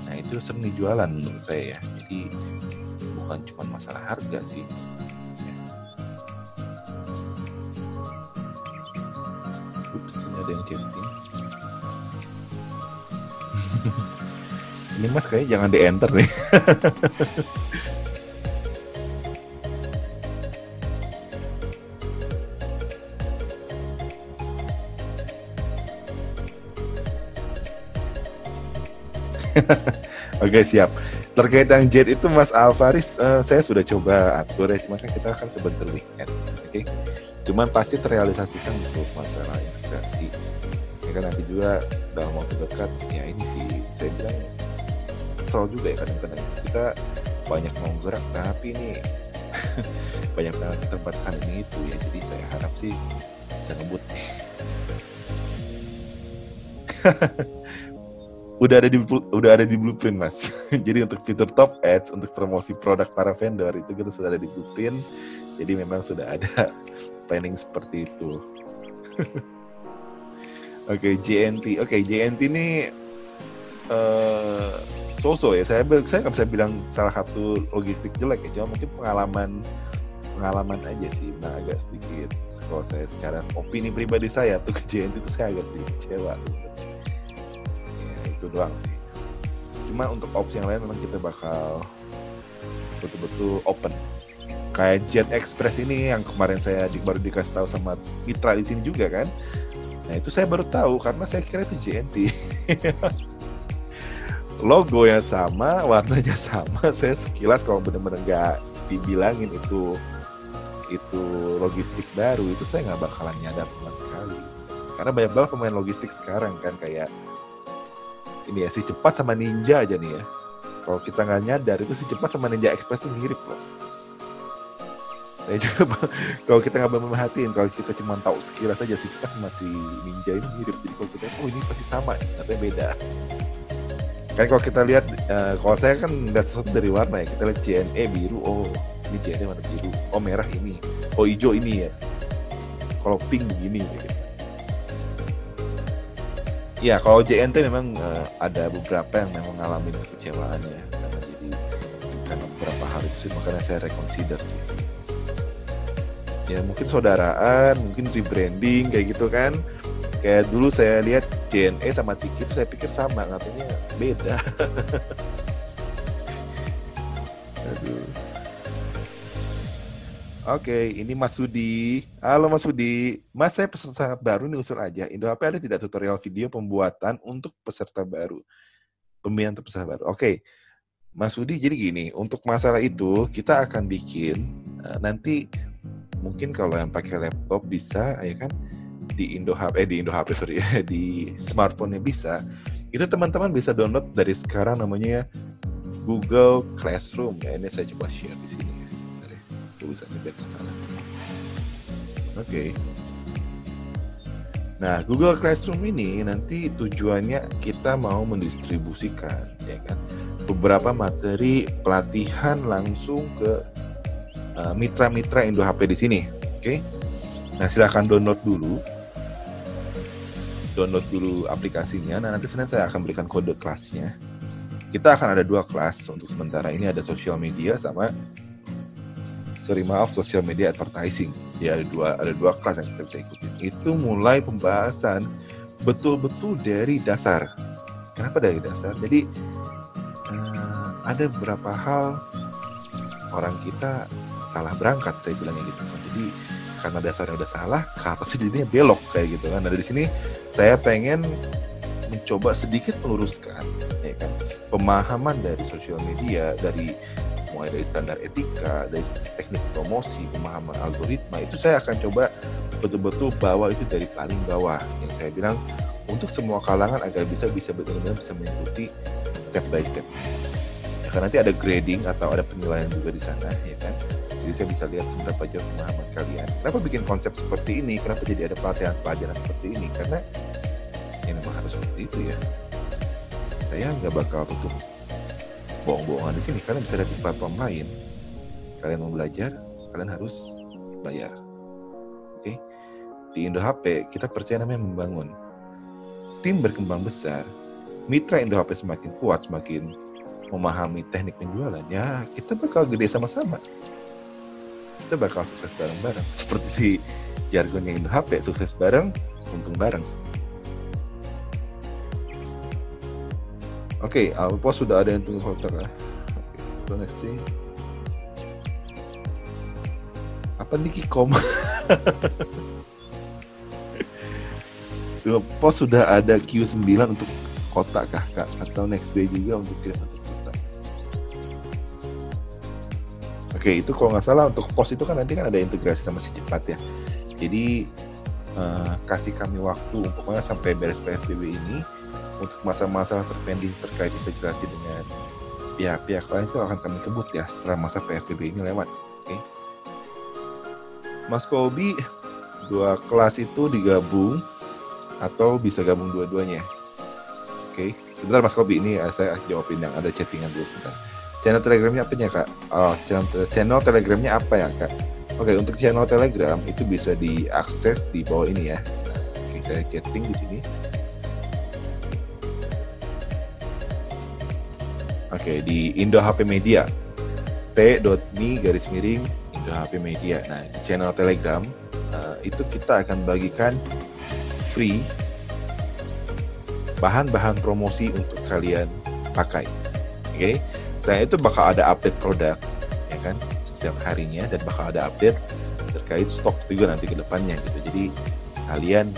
Nah itu seni jualan menurut saya ya. Jadi bukan cuma masalah harga sih ya. Ups, ini ada yang chatting. Ini Mas kayaknya jangan di-enter nih. Oke siap. Terkait yang jet itu Mas Alvaris, saya sudah coba atur ya, cuma kan kita akan kebentur weekend. Oke. Cuman pasti terrealisasikan untuk masalah integrasi. Ya kan nanti juga dalam waktu dekat, ya ini sih saya bilang kesel juga ya, kadang-kadang kita banyak mau gerak tapi ini banyak banget keterbatasan ini itu ya, jadi saya harap sih bisa ngebut. udah ada di blueprint Mas. Jadi untuk fitur top ads, untuk promosi produk para vendor itu kita sudah ada di blueprint, jadi memang sudah ada planning seperti itu. Oke, JNT. Oke, JNT ini so-so ya, saya nggak bisa bilang salah satu logistik jelek ya, cuma mungkin pengalaman aja sih, agak sedikit, kalau saya secara opini pribadi saya tuh ke JNT itu saya agak sedikit kecewa sebenarnya. Ya itu doang sih. Cuma untuk opsi yang lain memang kita bakal betul-betul open. Kayak Jet Express ini yang kemarin saya baru dikasih tahu sama mitra di sini juga kan. Nah itu saya baru tahu karena saya kira itu JNT. Logo yang sama, warnanya sama, saya sekilas kalau benar-benar nggak dibilangin itu logistik baru, itu saya nggak bakalan nyadar sama sekali. Karena banyak banget pemain logistik sekarang kan, kayak ini ya, si Cepat sama Ninja aja nih ya. Kalau kita nggak nyadar itu si Cepat sama Ninja Express itu mirip loh. Saya juga kalau kita nggak memperhatiin, kalau kita cuma tahu sekilas aja si Cepat sama si Ninja ini mirip. Jadi kalau kita ini pasti sama, tapi beda. Kan kalau kita lihat, kalau saya kan lihat sesuatu dari warna ya, kita lihat JNE biru, oh ini JNE warna biru, oh merah ini, oh hijau ini ya, kalau pink begini gitu. Ya kalau JNT memang ada beberapa yang memang ngalamin kekecewaan ya, karena beberapa hal itu sih, makanya saya reconsider sih. Ya mungkin saudaraan, mungkin rebranding kayak gitu kan. Kayak dulu saya lihat JNE sama Tiki itu saya pikir sama, katanya beda. Aduh. Oke, ini Mas Sudi. Halo Mas Sudi. Mas, saya peserta baru nih, usul aja. Indo HP ada tidak tutorial video pembuatan untuk peserta baru? Pembinaan untuk peserta baru. Oke. Mas Sudi, jadi gini, untuk masalah itu kita akan bikin nanti mungkin kalau yang pakai laptop bisa ya kan, di Indo HP sorry ya, di smartphone-nya bisa. Itu teman-teman bisa download dari sekarang namanya Google Classroom ya. Ini saya coba share di sini ya. Sebentar ya. Tulisannya biar nggak salah sih. Oke. Nah, Google Classroom ini nanti tujuannya kita mau mendistribusikan, ya kan, beberapa materi pelatihan langsung ke mitra-mitra Indo HP di sini. Oke. Nah, silakan download dulu aplikasinya. Nah, nanti Senin saya akan berikan kode kelasnya. Kita akan ada 2 kelas untuk sementara ini, ada social media sama social media advertising. Ya, ada dua kelas yang kita bisa ikutin. Itu mulai pembahasan betul-betul dari dasar. Kenapa dari dasar? Jadi ada beberapa hal orang kita salah berangkat, saya bilangnya gitu. Jadi karena dasarnya udah salah, ke atas jadinya belok kayak gitu kan. Nah, dari sini saya pengen mencoba sedikit meluruskan, ya kan, pemahaman dari sosial media, mulai dari standar etika, dari teknik promosi, pemahaman algoritma, itu saya akan coba betul-betul bawa itu dari paling bawah, yang saya bilang untuk semua kalangan agar bisa benar-benar bisa mengikuti step by step. Ya kan, nanti ada grading atau ada penilaian juga di sana, ya kan. Jadi saya bisa lihat seberapa jauh pemahaman kalian. Kenapa bikin konsep seperti ini? Kenapa jadi ada pelatihan-pelajaran seperti ini? Karena ya memang harus seperti itu ya. Saya nggak bakal tutup bohong-bohongan di sini. Kalian bisa lihat di platform lain. Kalian mau belajar, kalian harus bayar. Oke? Di Indo HP kita percaya namanya membangun. Tim berkembang besar, mitra Indo HP semakin kuat, semakin memahami teknik penjualan, ya kita bakal gede sama-sama. Kita bakal sukses bareng-bareng. Seperti si jargonnya Indo HP, sukses bareng, untung bareng. Oke, pos sudah ada yang tunggu foto kah? Oke, next thing. Apa nih Kikom? Pos sudah ada Q9 untuk kotak kah, Kak? Atau next day juga untuk kirim antar kotak? Oke, itu kalau nggak salah untuk pos itu kan nanti kan ada integrasi sama si Cepat ya. Jadi kasih kami waktu pokoknya sampai beres PSBB ini untuk masalah-masalah terpending terkait integrasi dengan pihak-pihak lain itu akan kami kebut ya setelah masa PSBB ini lewat. Oke. Mas Kobi, 2 kelas itu digabung atau bisa gabung dua-duanya? Oke. Sebentar Mas Kobi, ini saya jawabin yang ada chattingan dulu sebentar. Channel Telegramnya apanya Kak? Oh, channel Telegramnya apa ya Kak? Oke, untuk channel Telegram itu bisa diakses di bawah ini ya. Nah, oke, saya chatting di sini. Oke, di Indo HP Media. t.me/Indo HP Media. Nah, di channel Telegram itu kita akan bagikan free bahan-bahan promosi untuk kalian pakai. Oke. Saya itu bakal ada update produk ya kan setiap harinya dan bakal ada update terkait stok juga nanti ke depannya gitu. Jadi kalian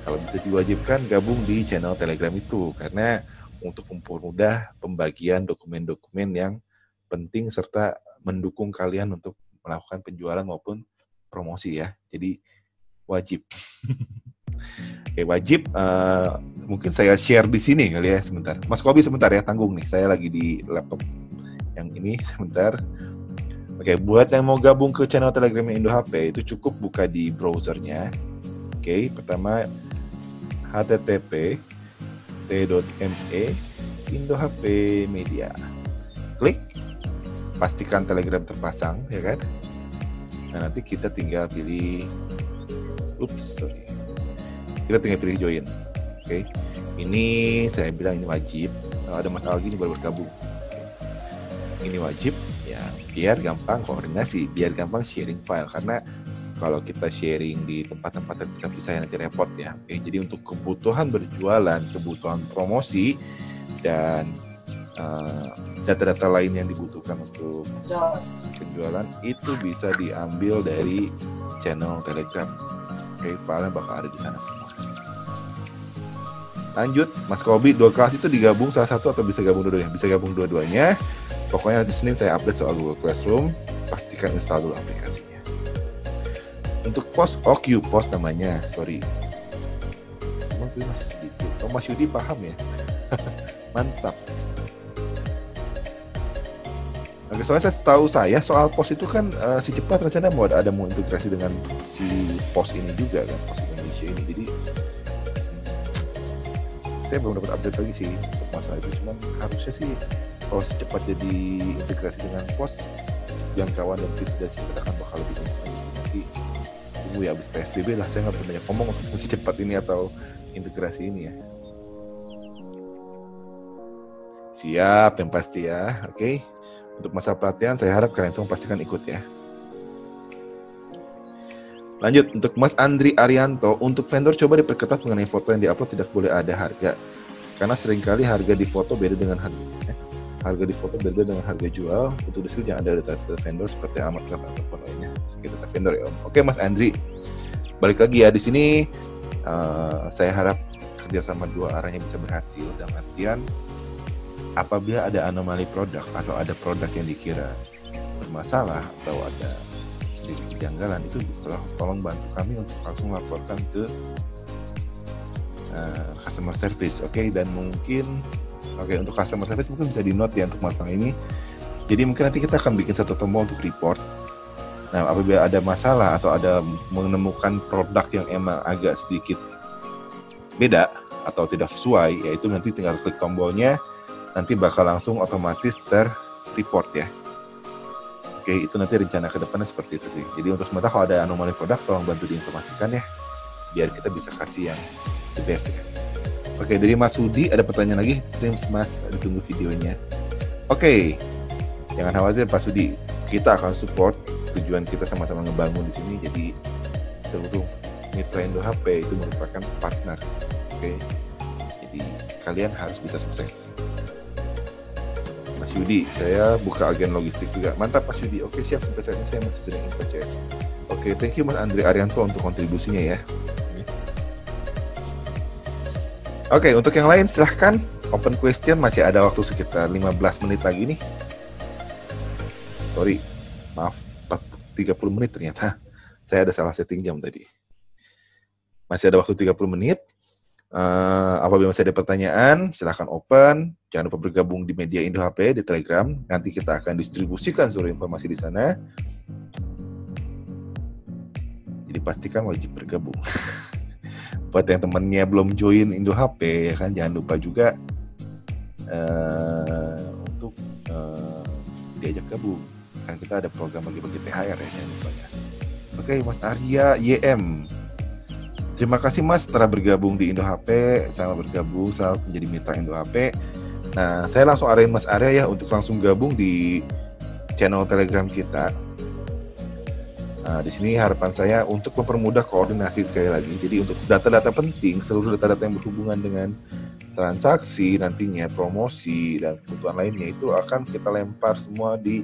kalau bisa diwajibkan gabung di channel Telegram itu karena untuk mempermudah pembagian dokumen-dokumen yang penting serta mendukung kalian untuk melakukan penjualan maupun promosi ya. Jadi wajib. Oke, wajib. Mungkin saya share di sini kali ya sebentar. Mas Kobi sebentar ya, tanggung nih. Saya lagi di laptop yang ini sebentar. Oke, buat yang mau gabung ke channel Telegram Indo HP itu cukup buka di browsernya. Oke, pertama http t.me Indo HP Media. Klik, pastikan Telegram terpasang ya kan. Nah, nanti kita tinggal pilih kita tinggal pilih join. Oke. Ini saya bilang ini wajib. Kalau ada masalah gini baru bergabung. Ini wajib ya biar gampang koordinasi, biar gampang sharing file karena kalau kita sharing di tempat-tempat terpisah-pisah nanti repot ya. Oke, jadi untuk kebutuhan berjualan, kebutuhan promosi dan data-data lain yang dibutuhkan untuk penjualan itu bisa diambil dari channel Telegram. Oke, filenya bakal ada di sana semua. Lanjut, Mas Kobi, 2 kelas itu digabung salah satu atau bisa gabung dua-duanya? Bisa gabung dua-duanya. Pokoknya nanti Senin saya update soal Google Classroom. Pastikan install dulu aplikasinya. Untuk pos, Q-pos namanya, sorry. Emang gue masih sedikit. Oh, Mas Yudi paham ya? Mantap. Oke, soalnya tahu saya soal pos itu kan si Cepat rencana mau integrasi dengan si pos ini juga kan, pos Indonesia ini. Jadi saya belum dapat update lagi sih untuk masalah itu. Cuman harusnya sih kalau si Cepat jadi integrasi dengan pos, jangkauan dan fitur dan Cepat akan bakal lebih banyak lagi sih. Nanti tunggu ya abis PSBB lah. Saya nggak bisa banyak ngomong untuk si Cepat ini atau integrasi ini ya. Siap yang pasti ya. Oke. Untuk masa pelatihan, saya harap kalian semua pastikan ikut ya. Lanjut, untuk Mas Andri Arianto, untuk vendor coba diperketat mengenai foto yang diupload tidak boleh ada harga. Karena seringkali harga di foto beda dengan harga di foto beda dengan harga jual. Untuk disitu jangan ada data vendor seperti alamat ataupun lainnya. Seperti data vendor ya Om. Oke Mas Andri, balik lagi ya di sini. Saya harap kerjasama dua arahnya bisa berhasil. Dalam artian, apabila ada anomali produk atau ada produk yang dikira bermasalah atau ada sedikit kejanggalan, itu bisa tolong bantu kami untuk langsung laporkan ke customer service, oke? Dan mungkin untuk customer service mungkin bisa di note ya untuk masalah ini. Jadi mungkin nanti kita akan bikin satu tombol untuk report. Nah, apabila ada masalah atau ada menemukan produk yang emang agak sedikit beda atau tidak sesuai, yaitu nanti tinggal klik tombolnya, nanti bakal langsung otomatis ter-report ya. Oke, itu nanti rencana ke depannya seperti itu sih. Jadi untuk sementara kalau ada anomali produk, tolong bantu diinformasikan ya, biar kita bisa kasih yang the best ya. Oke, dari Mas Sudi ada pertanyaan lagi. Thanks Mas, ditunggu videonya. Oke, jangan khawatir Pak Sudi, kita akan support. Tujuan kita sama-sama ngebangun di sini. Jadi seluruh mitra Indo HP itu merupakan partner. Oke, jadi kalian harus bisa sukses. Mas Yudi, saya buka agen logistik juga. Mantap Mas Yudi. Oke, siap, sampai saat ini saya masih sering info CS. Oke, thank you Mas Andri Arianto untuk kontribusinya ya. Oke, untuk yang lain silahkan open question, masih ada waktu sekitar 15 menit lagi nih. Sorry, maaf, 30 menit ternyata. Saya ada salah setting jam tadi. Masih ada waktu 30 menit. Apabila masih ada pertanyaan, silahkan open. Jangan lupa bergabung di media Indo HP di Telegram. Nanti kita akan distribusikan seluruh informasi di sana. Jadi pastikan wajib bergabung. Buat yang temannya belum join Indo HP, ya kan, jangan lupa juga untuk diajak gabung. Kan kita ada program bagi-bagi THR ya, jangan lupa ya. Oke, Mas Arya YM. Terima kasih Mas telah bergabung di Indo HP, selamat bergabung, selamat menjadi mitra Indo HP. Nah, saya langsung arahin Mas Arya ya untuk langsung gabung di channel Telegram kita. Nah, di sini harapan saya untuk mempermudah koordinasi sekali lagi. Jadi untuk data-data penting, seluruh data-data yang berhubungan dengan transaksi, nantinya promosi dan kebutuhan lainnya itu akan kita lempar semua di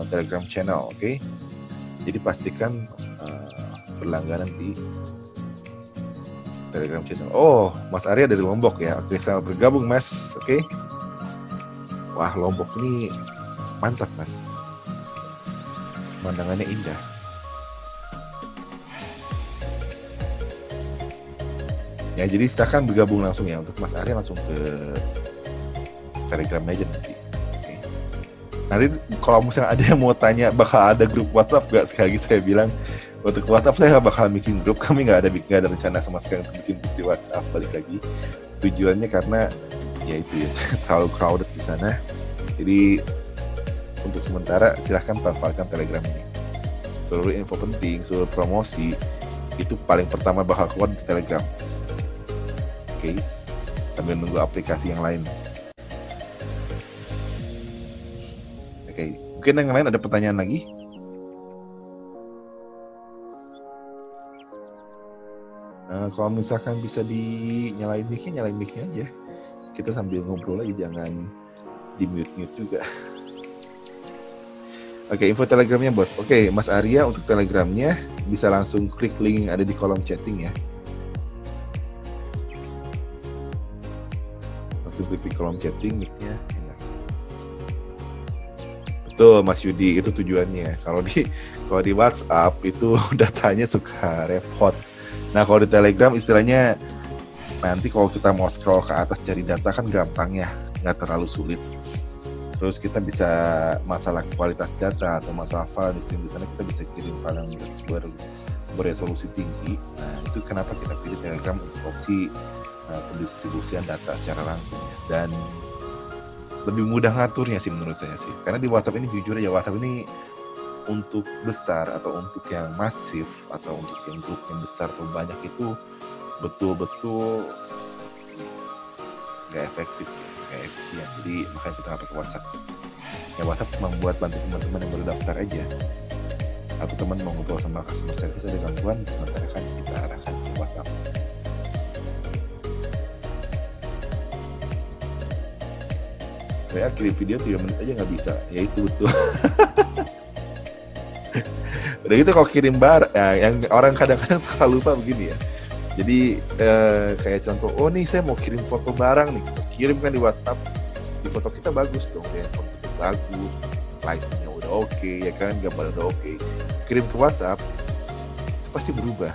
Telegram channel, oke? Jadi pastikan berlangganan di Telegram channel. Oh, Mas Arya dari Lombok ya. Oke, selamat bergabung Mas. Oke. Wah, Lombok ini mantap Mas. Pemandangannya indah. Ya, jadi silakan bergabung langsung ya. Untuk Mas Arya langsung ke Telegram aja nanti. Oke. Nanti kalau misalnya ada yang mau tanya bakal ada grup WhatsApp gak? Sekali lagi saya bilang, untuk WhatsApp saya nggak bakal bikin grup, kami nggak ada rencana sama sekali untuk bikin grup di WhatsApp. Balik lagi tujuannya karena ya itu ya terlalu crowded di sana. Jadi untuk sementara silahkan manfaatkan Telegram ini. Seluruh info penting, seluruh promosi itu paling pertama bakal keluar di Telegram. Oke, sambil nunggu aplikasi yang lain. Oke, mungkin yang lain ada pertanyaan lagi? Kalau misalkan bisa nyalain mic-nya aja. Kita sambil ngobrol aja, jangan di mute juga. Oke, info Telegramnya bos. Oke, Mas Arya untuk Telegramnya bisa langsung klik link yang ada di kolom chatting ya. Langsung klik di kolom chatting, mic-nya enak. Betul Mas Yudi, itu tujuannya. Kalau di WhatsApp itu datanya suka repot. Nah, kalau di Telegram istilahnya nanti kalau kita mau scroll ke atas cari data kan gampang ya, nggak terlalu sulit. Terus kita bisa masalah kualitas data atau masalah file dikirim di sana, kita bisa kirim file yang beresolusi tinggi. Nah, itu kenapa kita pilih Telegram untuk opsi pendistribusian data secara langsung ya. Dan lebih mudah ngaturnya sih menurut saya sih. Karena di WhatsApp ini jujur aja, WhatsApp ini untuk besar atau untuk yang masif atau untuk yang grup yang besar atau banyak itu betul-betul nggak efektif, nggak efisien. Jadi makanya kita pakai WhatsApp. Ya WhatsApp cuma buat bantu teman-teman yang baru daftar aja. Atau teman mau ngobrol sama customer service ada gangguan, sementara kan kita arahkan ke WhatsApp. Kayak kirim video 3 menit aja nggak bisa, ya itu betul. Udah gitu kalau kirim yang orang kadang-kadang suka lupa begini ya. Jadi kayak contoh, oh nih saya mau kirim foto barang nih, kita kirimkan di WhatsApp. Di foto kita bagus dong, ya foto kita bagus, lightingnya udah oke, ya kan, gambar udah oke. Kirim ke WhatsApp, itu pasti berubah,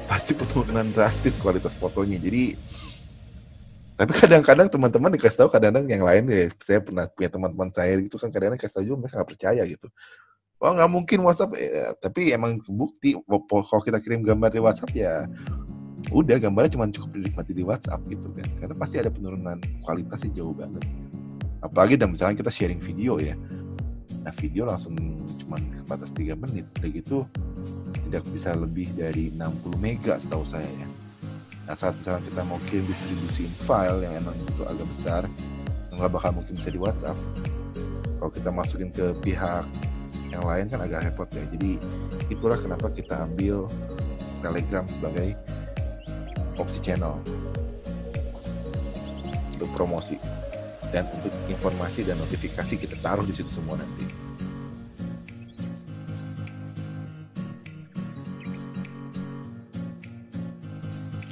pasti penurunan drastis kualitas fotonya. Jadi, tapi kadang-kadang teman-teman dikasih tahu, kadang-kadang yang lain ya, saya pernah punya teman-teman saya gitu kan, kadang-kadang kasih tahu juga mereka nggak percaya gitu. Oh nggak mungkin WhatsApp, tapi emang bukti kalau kita kirim gambar di WhatsApp ya udah gambarnya cuma cukup dinikmati di WhatsApp gitu kan, karena pasti ada penurunan kualitasnya jauh banget. Apalagi dan misalnya kita sharing video ya, nah video langsung cuma batas 3 menit, udah gitu tidak bisa lebih dari 60 mega setahu saya ya. Nah saat misalnya kita mau kirim distribusiin file yang emang itu agak besar, nggak bakal mungkin bisa di WhatsApp. Kalau kita masukin ke pihak yang lain kan agak repot ya. Jadi itulah kenapa kita ambil Telegram sebagai opsi channel untuk promosi, dan untuk informasi dan notifikasi kita taruh di situ semua nanti.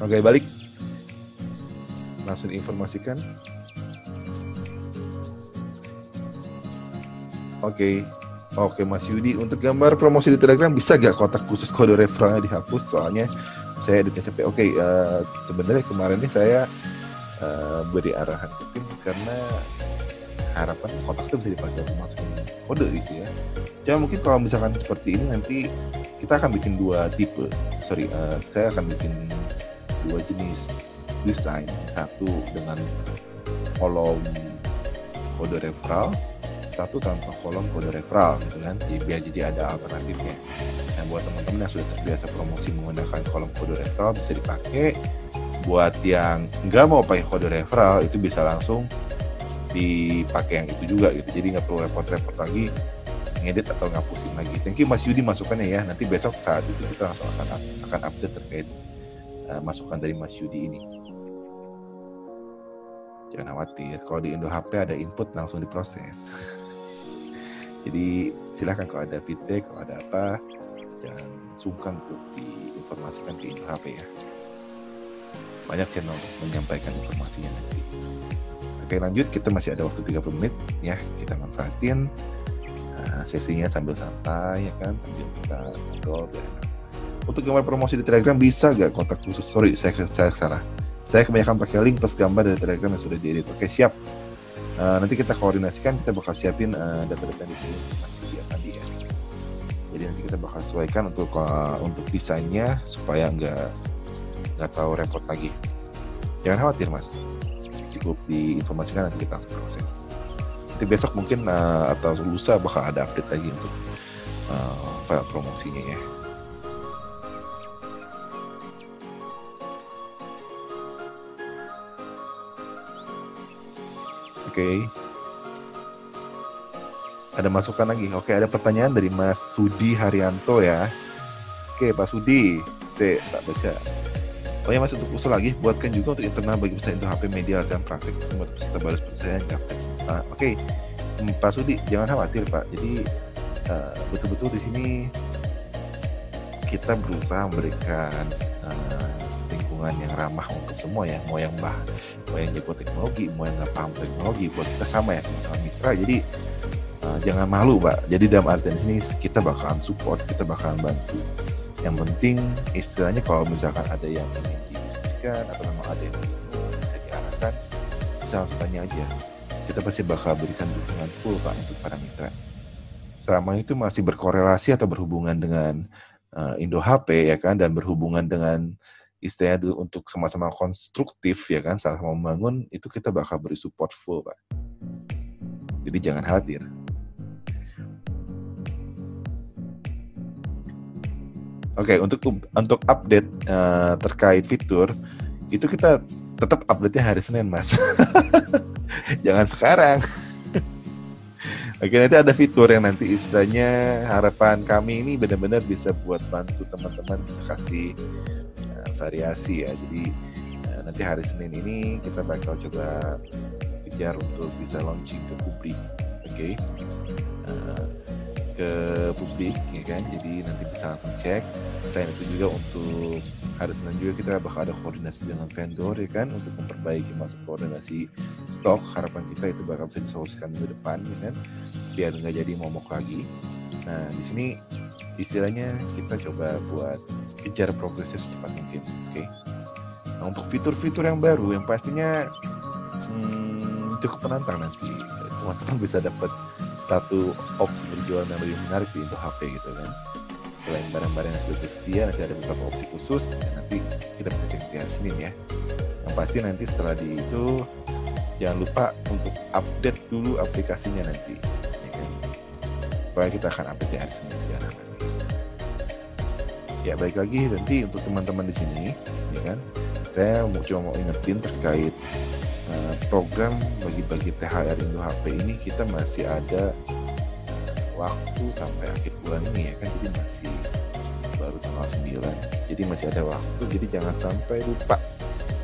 Oke, balik langsung diinformasikan. Oke Mas Yudi, untuk gambar promosi di Telegram bisa gak kotak khusus kode referralnya dihapus? Soalnya saya di TCP. Sebenarnya kemarin ini saya beri arahan ke tim karena harapan kotak itu bisa dipakai untuk masukin kode isi ya. Cuma mungkin kalau misalkan seperti ini nanti kita akan bikin saya akan bikin 2 jenis desain, satu dengan kolom kode referral, satu tanpa kolom kode referral gitu kan, biar jadi ada alternatifnya. Nah buat teman-teman yang sudah terbiasa promosi menggunakan kolom kode referral bisa dipakai. Buat yang nggak mau pakai kode referral itu bisa langsung dipakai yang itu juga gitu, jadi nggak perlu repot-repot lagi ngedit atau ngapusin lagi. Thank you Mas Yudi masukannya ya, nanti besok saat itu kita langsung akan update terkait masukan dari Mas Yudi ini. Jangan khawatir, kalau di Indo HP ada input langsung diproses. Jadi silahkan kalau ada feedback, kalau ada apa, jangan sungkan untuk diinformasikan ke Indo HP ya. Banyak channel menyampaikan informasinya nanti. Oke lanjut, kita masih ada waktu 30 menit ya, kita manfaatin sesinya sambil santai ya kan, sambil kita ngobrol. Untuk gambar promosi di Telegram bisa gak kotak khusus? Sorry, saya salah. Saya kebanyakan pakai link plus gambar dari Telegram yang sudah diedit. Oke, siap. Nanti kita koordinasikan, kita bakal siapin data-data di video tadi ya. Jadi nanti kita bakal sesuaikan untuk desainnya supaya nggak tahu repot lagi. Jangan khawatir Mas, cukup diinformasikan nanti kita proses. Nanti besok mungkin atau lusa bakal ada update lagi untuk promosinya ya. Oke. Ada masukan lagi. Oke, ada pertanyaan dari Mas Sudi Haryanto ya. Oke, Pak Sudi, saya tak baca. Oh ya Mas, untuk usul lagi, buatkan juga untuk internal bagi peserta Indo HP media dan praktik untuk peserta baru seperti saya yang gaptek. Oke, Pak Sudi, jangan khawatir Pak. Jadi betul-betul di sini kita berusaha memberikan lingkungan yang ramah untuk semua ya, mau yang jago teknologi, mau yang nggak paham teknologi, buat kita sama ya, sama-sama mitra. Jadi jangan malu Pak. Jadi dalam artian di sini kita bakalan support, kita bakalan bantu. Yang penting istilahnya kalau misalkan ada yang ingin didiskusikan atau memang ada yang bisa diarahkan, bisa langsung tanya aja. kita pasti bakal berikan dukungan full Pak untuk para mitra. Selama itu masih berkorelasi atau berhubungan dengan Indo HP ya kan, dan berhubungan dengan istilahnya untuk sama-sama konstruktif ya kan, sama-sama membangun, itu kita bakal beri support full Pak. Jadi jangan khawatir. Oke, untuk update terkait fitur itu kita tetap update-nya hari Senin Mas. Jangan sekarang. Oke, nanti ada fitur yang nanti istilahnya harapan kami ini benar-benar bisa buat bantu teman-teman bisa kasih variasi ya. Jadi nanti hari Senin ini kita bakal coba kejar untuk bisa launching ke publik, oke? Ke publik ya kan. Jadi nanti bisa langsung cek. Selain itu juga untuk hari Senin juga kita bakal ada koordinasi dengan vendor ya kan, untuk memperbaiki masa koordinasi stok. Harapan kita itu bakal bisa disolusikan minggu depan ya kan, biar nggak jadi momok lagi. Nah di sini istilahnya kita coba buat kejar progresnya secepat mungkin, oke? Nah untuk fitur-fitur yang baru yang pastinya cukup menantang nanti, teman-teman bisa dapat satu opsi berjualan yang lebih menarik di Indo HP gitu kan. Selain barang-barang yang sudah tersedia, nanti ada beberapa opsi khusus yang nanti kita bisa cek di hari Senin ya. Yang pasti nanti setelah itu jangan lupa untuk update dulu aplikasinya nanti ya kan. Supaya kita akan update di hari Senin nanti. Ya baik lagi nanti untuk teman-teman di sini ya kan, saya cuma mau ingetin terkait program bagi-bagi THR Indo HP ini. Kita masih ada waktu sampai akhir bulan ini ya kan, jadi masih baru tanggal 9, jadi masih ada waktu. Jadi jangan sampai lupa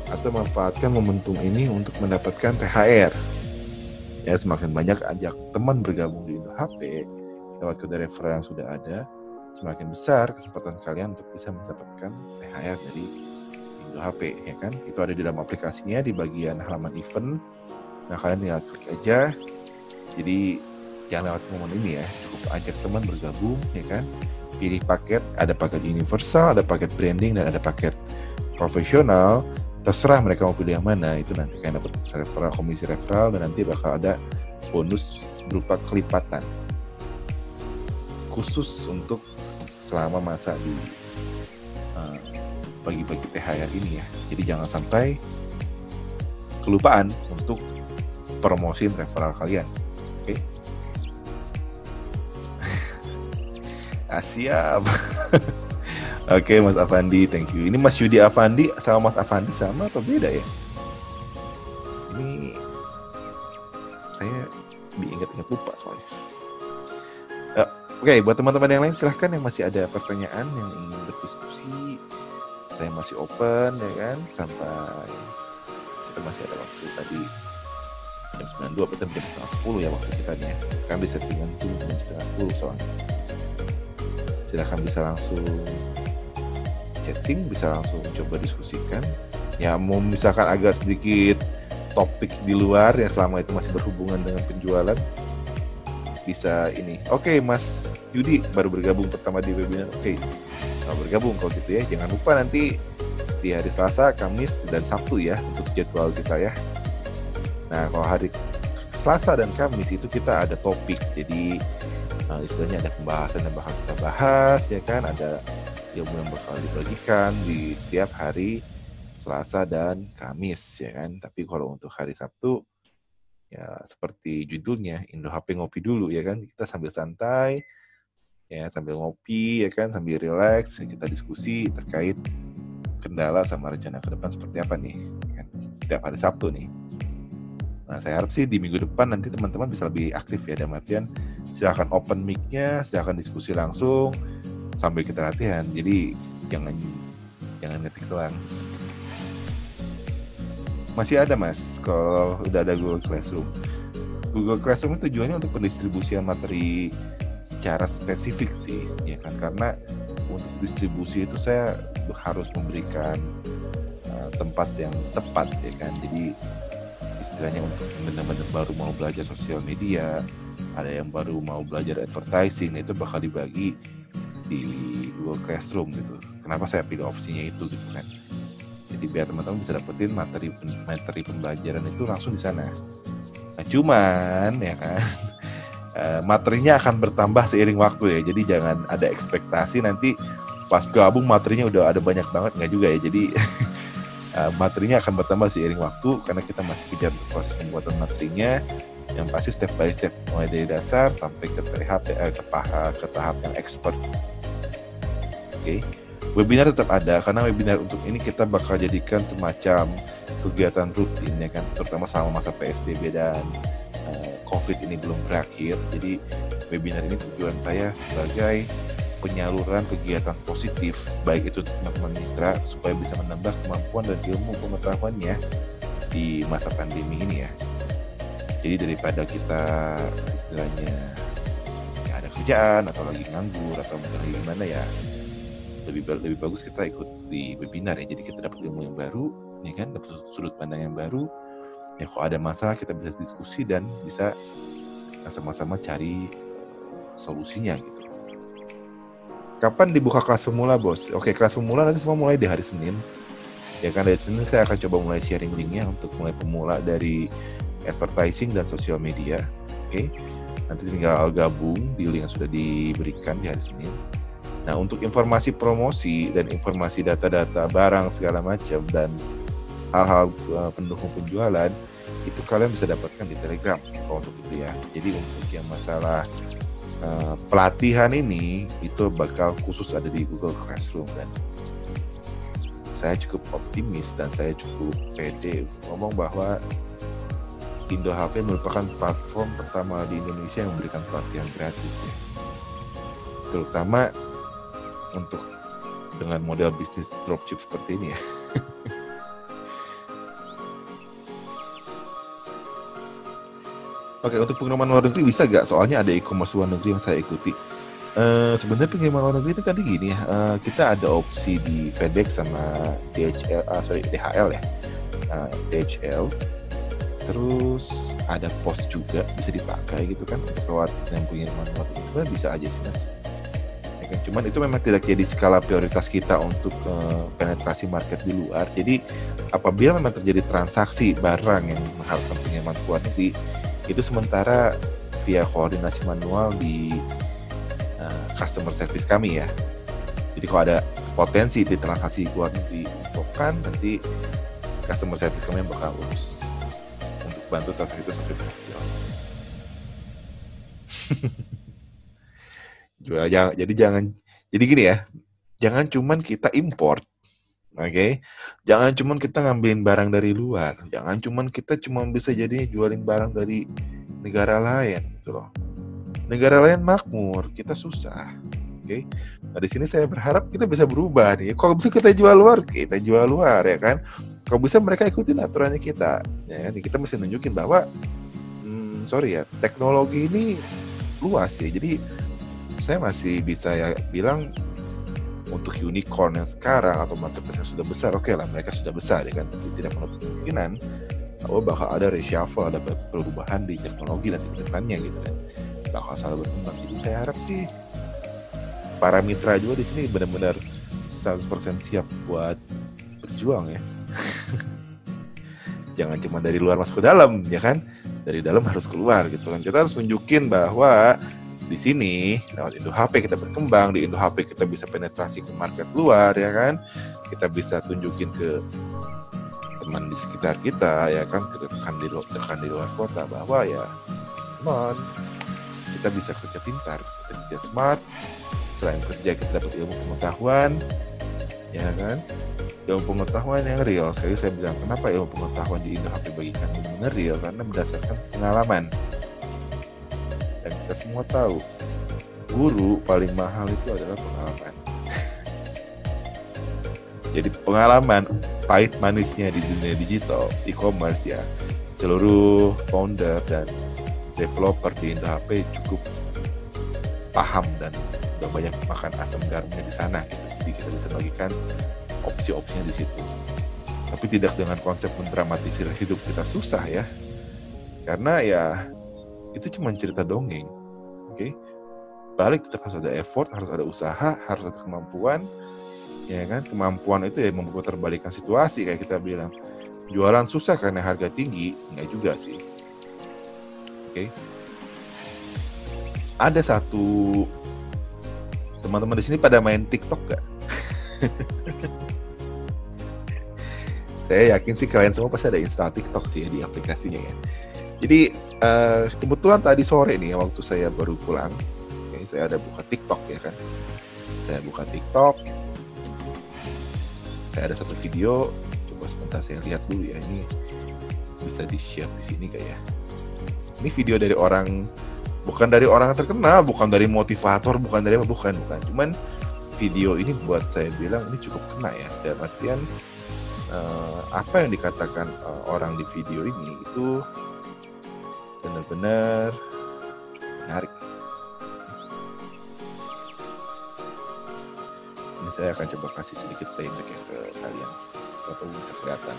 atau manfaatkan momentum ini untuk mendapatkan THR ya. Semakin banyak ajak teman bergabung di Indo HP lewat kode referral yang sudah ada, semakin besar kesempatan kalian untuk bisa mendapatkan THR dari Indo HP ya kan. Itu ada di dalam aplikasinya di bagian halaman event. Nah kalian tinggal klik aja. Jadi jangan lewat momen ini ya, cukup ajak teman bergabung ya kan. Pilih paket, ada paket universal, ada paket branding, dan ada paket profesional. Terserah mereka mau pilih yang mana. Itu nanti kalian dapat referral, komisi referral, dan nanti bakal ada bonus berupa kelipatan khusus untuk selama masa di bagi-bagi THR ini ya. Jadi jangan sampai kelupaan untuk promosiin referral kalian, oke? Siap. Oke Mas Afandi, thank you. Ini Mas Yudi Afandi sama Mas Afandi sama atau beda ya? Ini saya diingat-ingat lupa soalnya. Oke, buat teman-teman yang lain silahkan yang masih ada pertanyaan yang ingin berdiskusi. Saya masih open ya kan, sampai kita masih ada waktu tadi jam 9.02 atau jam 9.10 ya waktu kita nih ya. Kan di settingan itu jam 9.10 soalnya. Silahkan bisa langsung chatting, bisa langsung coba diskusikan. Ya mau misalkan agak sedikit topik di luar yang selama itu masih berhubungan dengan penjualan, bisa ini. Oke, Mas Yudi baru bergabung pertama di webinar. Oke, bergabung kalau gitu ya. Jangan lupa nanti di hari Selasa, Kamis, dan Sabtu ya untuk jadwal kita ya. Nah, kalau hari Selasa dan Kamis itu kita ada topik. Jadi istilahnya ada pembahasan yang bakal kita bahas ya kan. Ada ilmu yang bakal dibagikan di setiap hari Selasa dan Kamis ya kan. Tapi kalau untuk hari Sabtu ya seperti judulnya Indo HP ngopi dulu ya kan. Kita sambil santai ya, sambil ngopi ya kan, sambil relax ya, kita diskusi terkait kendala sama rencana ke depan seperti apa nih ya kan. Setiap hari Sabtu nih. Nah, saya harap sih di minggu depan nanti teman-teman bisa lebih aktif ya, dalam artian silakan open mic-nya, silakan diskusi langsung sambil kita latihan. Jadi jangan ngetik doang. Masih ada Mas, kalau udah ada Google Classroom. Google Classroom itu tujuannya untuk pendistribusian materi secara spesifik sih, ya kan? Karena untuk distribusi itu saya harus memberikan tempat yang tepat, ya kan? Jadi istilahnya untuk benar-benar baru mau belajar sosial media, ada yang baru mau belajar advertising, itu bakal dibagi di Google Classroom gitu. Kenapa saya pilih opsinya itu gitu kan? Jadi biar teman-teman bisa dapetin materi pembelajaran itu langsung di sana. Nah, cuman ya kan materinya akan bertambah seiring waktu ya. Jadi jangan ada ekspektasi nanti pas gabung materinya udah ada banyak banget, nggak juga ya. Jadi materinya akan bertambah seiring waktu karena kita masih kejar proses pembuatan materinya yang pasti step by step mulai dari dasar sampai ke tahap yang expert. Oke. Webinar tetap ada karena webinar untuk ini kita bakal jadikan semacam kegiatan rutin ya kan, terutama selama masa PSBB dan COVID ini belum berakhir. Jadi webinar ini tujuan saya sebagai penyaluran kegiatan positif baik itu teman-teman mitra supaya bisa menambah kemampuan dan ilmu pengetahuannya di masa pandemi ini ya. Jadi daripada kita istilahnya ya ada kerjaan atau lagi nganggur atau mungkin lagi gimana ya, lebih bagus kita ikut di webinar ya. Jadi kita dapat ilmu yang baru ya kan, dapat sudut pandang yang baru ya. Kalau ada masalah kita bisa diskusi dan bisa sama-sama cari solusinya gitu. Kapan dibuka kelas pemula, Bos? Oke, kelas pemula nanti semua mulai di hari Senin ya kan. Dari Senin saya akan coba mulai sharing linknya untuk mulai pemula dari advertising dan sosial media. Oke, nanti tinggal gabung di link yang sudah diberikan di hari Senin. Nah, untuk informasi promosi dan informasi data-data barang segala macam dan hal-hal pendukung penjualan itu kalian bisa dapatkan di Telegram kalau untuk itu ya. Jadi untuk yang masalah pelatihan ini itu bakal khusus ada di Google Classroom dan saya cukup optimis dan saya cukup pede ngomong bahwa Indo HP merupakan platform pertama di Indonesia yang memberikan pelatihan gratis ya. Terutama untuk dengan model bisnis dropship seperti ini ya. Oke, untuk pengiriman luar negeri bisa gak? Soalnya ada e-commerce luar negeri yang saya ikuti. Sebenarnya pengiriman luar negeri itu tadi gini ya, kita ada opsi di FedEx sama DHL ya. DHL. Terus ada pos juga bisa dipakai gitu kan untuk lewat yang pengiriman luar negeri. Sebenarnya bisa aja sih mas. Ya kan? Cuman itu memang tidak jadi skala prioritas kita untuk penetrasi market di luar. Jadi apabila memang terjadi transaksi barang yang mengharuskan pengiriman luar negeri, itu sementara via koordinasi manual di customer service kami ya. Jadi kalau ada potensi di transaksi luar negeri bukan, nanti customer service kami yang bakal urus untuk bantu transaksi itu sampai berhasil. Jadi gini ya, jangan cuman kita import, oke? Jangan cuman kita ngambilin barang dari luar, jangan cuman kita bisa jadi jualin barang dari negara lain gitu loh. Negara lain makmur, kita susah, oke? Nah di sini saya berharap kita bisa berubah nih. Kalau bisa kita jual luar, kita jual luar ya kan. Kalau bisa mereka ikutin aturannya kita, ya kan? Kita mesti nunjukin bahwa, teknologi ini luas ya. Jadi saya masih bisa ya bilang untuk unicorn yang sekarang atau marketplace yang sudah besar, oke lah mereka sudah besar ya kan. Tapi tidak menutup kemungkinan bahwa bakal ada reshuffle, ada perubahan di teknologi nanti ke depannya gitu kan. Bakal selalu berkembang. Jadi saya harap sih para mitra juga di sini benar-benar 100% siap buat berjuang ya. Jangan cuma dari luar masuk ke dalam ya kan. Dari dalam harus keluar gitu kan. Kita harus tunjukin bahwa di sini lewat Indo HP kita berkembang, di Indo HP kita bisa penetrasi ke market luar ya kan. Kita bisa tunjukin ke teman di sekitar kita ya kan, tekan di luar kota bahwa ya teman, kita bisa kerja pintar, kita kerja smart. Selain kerja kita dapat ilmu pengetahuan ya kan, ilmu pengetahuan yang real. Saya bilang kenapa ilmu pengetahuan di Indo HP bagi kami benar real, karena berdasarkan pengalaman. Dan kita semua tahu guru paling mahal itu adalah pengalaman. Jadi pengalaman pahit manisnya di dunia digital, e-commerce ya, seluruh founder dan developer di Indo HP cukup paham dan udah banyak makan asam garamnya di sana gitu. Jadi kita bisa bagikan opsi-opsinya di situ. Tapi tidak dengan konsep mendramatisir hidup kita susah ya. Karena ya itu cuma cerita dongeng. Oke? Balik tetap harus ada effort, harus ada usaha, harus ada kemampuan. Ya kan? Kemampuan itu ya memputerbalikan situasi kayak kita bilang. Jualan susah karena harga tinggi, enggak juga sih. Oke. Ada satu teman-teman di sini pada main TikTok gak? Saya yakin sih kalian semua pasti ada install TikTok sih ya di aplikasinya ya. Jadi kebetulan tadi sore nih waktu saya baru pulang, saya ada buka TikTok ya kan. Saya buka TikTok, saya ada satu video, coba sebentar saya lihat dulu ya, ini bisa di-share di sini kayak ya. Ini video dari orang, bukan dari orang terkenal, bukan dari motivator, bukan dari apa, bukan. Cuman video ini buat saya bilang ini cukup kena ya. Dalam artian apa yang dikatakan orang di video ini itu benar-benar menarik. Ini saya akan coba kasih sedikit playback ya ke kalian, supaya bisa kelihatan.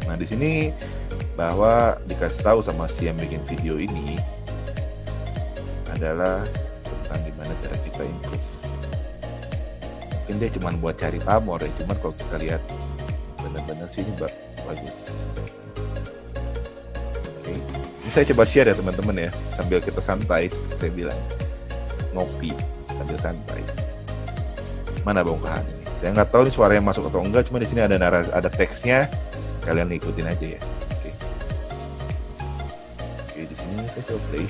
Nah di sini bahwa dikasih tahu sama si yang bikin video ini adalah tentang gimana cara kita improve. Mungkin dia cuma buat cari pamor ya, cuman kalau kita lihat benar-benar sih ini bagus. Oke, ini saya coba share ya teman-teman ya, sambil kita santai seperti saya bilang, ngopi sambil santai. Mana bongkahan ini? Saya nggak tahu nih suaranya masuk atau enggak, cuma di sini ada teksnya, kalian ikutin aja ya. Oke, di sini saya coba play.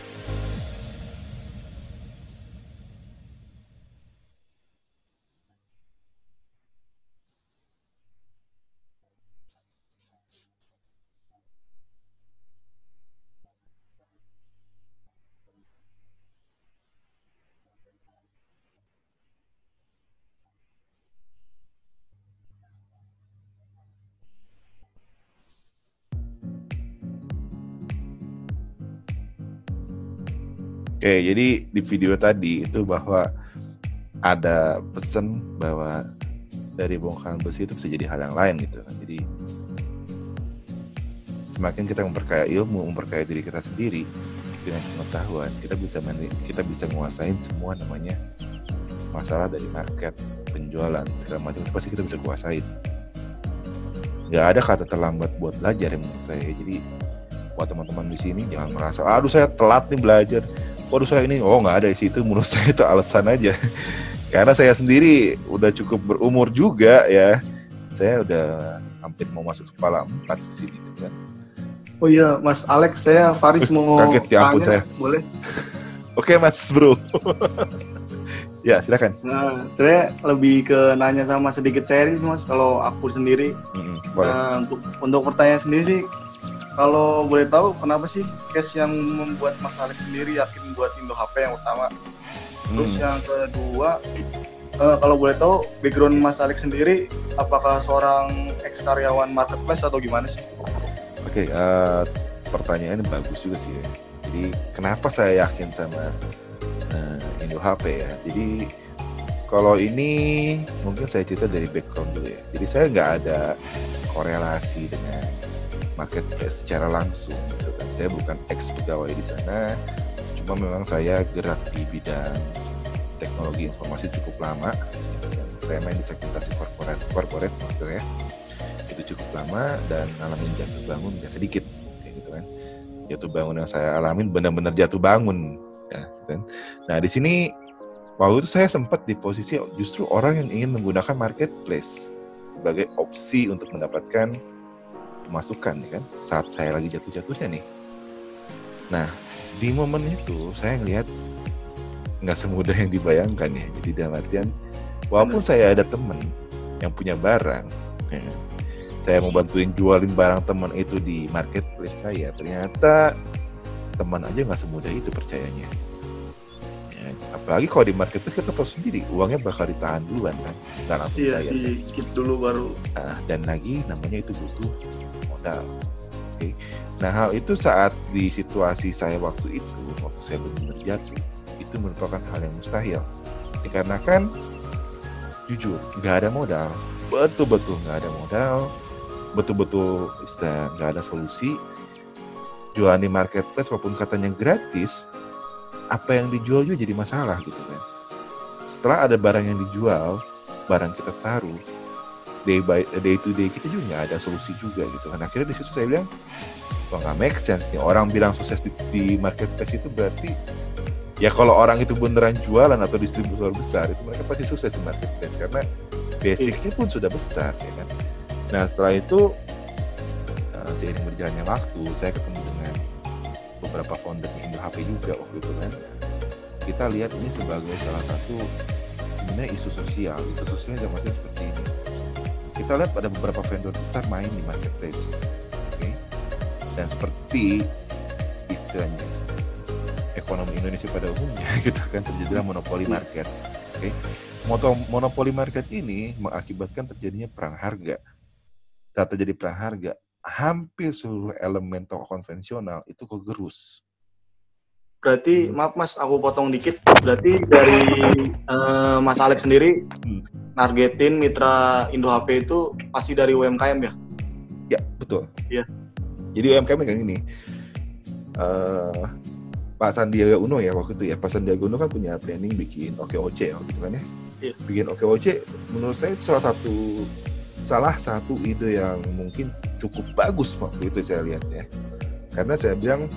Oke, jadi di video tadi itu bahwa ada pesan bahwa dari bongkahan besi itu bisa jadi hal yang lain gitu kan. Jadi semakin kita memperkaya ilmu, memperkaya diri kita sendiri dengan pengetahuan, kita bisa menguasain semua namanya masalah dari market, penjualan, segala macam itu pasti kita bisa kuasain. Nggak ada kata terlambat buat belajar menurut saya. Jadi buat teman-teman di sini jangan merasa, aduh saya telat nih belajar. Waduh saya ini, nggak ada isi itu, menurut saya itu alasan aja. Karena saya sendiri udah cukup berumur juga ya. Saya udah hampir mau masuk kepala 4 di sini gitu kan. Oh iya, Mas Alex, saya Faris mau kaget ya ampun saya. Boleh? Oke Mas Bro. Ya silakan. Nah, saya lebih ke nanya sama sedikit sharing Mas. Kalau aku sendiri, boleh. Untuk pertanyaan sendiri sih, kalau boleh tahu kenapa sih case yang membuat Mas Alex sendiri yakin buat Indo HP yang pertama? Terus yang kedua, kalau boleh tahu background Mas Alex sendiri, apakah seorang ex karyawan marketplace atau gimana sih? Oke, pertanyaannya bagus juga sih ya. Jadi kenapa saya yakin sama Indo HP ya? Jadi kalau ini mungkin saya cerita dari background dulu ya. Jadi saya nggak ada korelasi dengan marketplace secara langsung gitu kan. Saya bukan ex pegawai di sana, cuma memang saya gerak di bidang teknologi informasi cukup lama gitu kan. Saya main di segmentasi corporate maksudnya itu cukup lama dan ngalamin jatuh bangun gak sedikit kayak gitu kan. Jatuh bangun yang saya alamin benar-benar jatuh bangun ya kan. Nah di sini waktu itu saya sempat di posisi justru orang yang ingin menggunakan marketplace sebagai opsi untuk mendapatkan pemasukan ya kan, saat saya lagi jatuh-jatuhnya nih. Nah di momen itu saya ngelihat nggak semudah yang dibayangkan ya. Jadi dalam artian walaupun saya ada teman yang punya barang ya, saya mau bantuin jualin barang teman itu di marketplace saya, ternyata teman aja nggak semudah itu percayanya ya. Apalagi kalau di marketplace kita tahu sendiri uangnya bakal ditahan duluan kan, nggak langsung bayar kan? Dikit dulu baru. Nah, dan lagi namanya itu butuh modal. Oke. Nah hal itu saat di situasi saya waktu saya benar-benar jatuh, itu merupakan hal yang mustahil. Dikarenakan jujur nggak ada modal, betul-betul nggak ada modal, betul-betul nggak ada solusi. Jualan di marketplace walaupun katanya gratis, apa yang dijual juga jadi masalah gitu kan. Setelah ada barang yang dijual, barang kita taruh, day to day kita juga nggak ada solusi juga gitu kan. Akhirnya di situ saya bilang, wah nggak make sense nih, orang bilang sukses di marketplace itu berarti ya kalau orang itu beneran jualan atau distributor besar itu mereka pasti sukses di marketplace karena basicnya pun sudah besar ya kan. Nah setelah itu seiring berjalannya waktu saya ketemu dengan beberapa foundernya Indo HP juga waktu itu kan. Kita lihat ini sebagai salah satu sebenarnya isu sosial yang maksudnya seperti ini. Kita lihat pada beberapa vendor besar main di marketplace, okay? Dan seperti istilahnya ekonomi Indonesia pada umumnya gitu kan, terjadilah monopoli market, okay? Monopoli market ini mengakibatkan terjadinya perang harga. Saat terjadi perang harga, hampir seluruh elemen toko konvensional itu kegerus. Berarti, maaf Mas, aku potong dikit. Berarti dari Mas Alex sendiri nargetin mitra Indo HP itu pasti dari UMKM ya? Ya, betul. Iya. Jadi UMKM kayak gini. Pak Sandiaga Uno ya waktu itu ya. Pak Sandiaga Uno kan punya planning bikin OKOC gitu kan ya. Iya. Bikin OKOC menurut saya itu salah satu ide yang mungkin cukup bagus waktu itu saya lihat ya. Karena saya bilang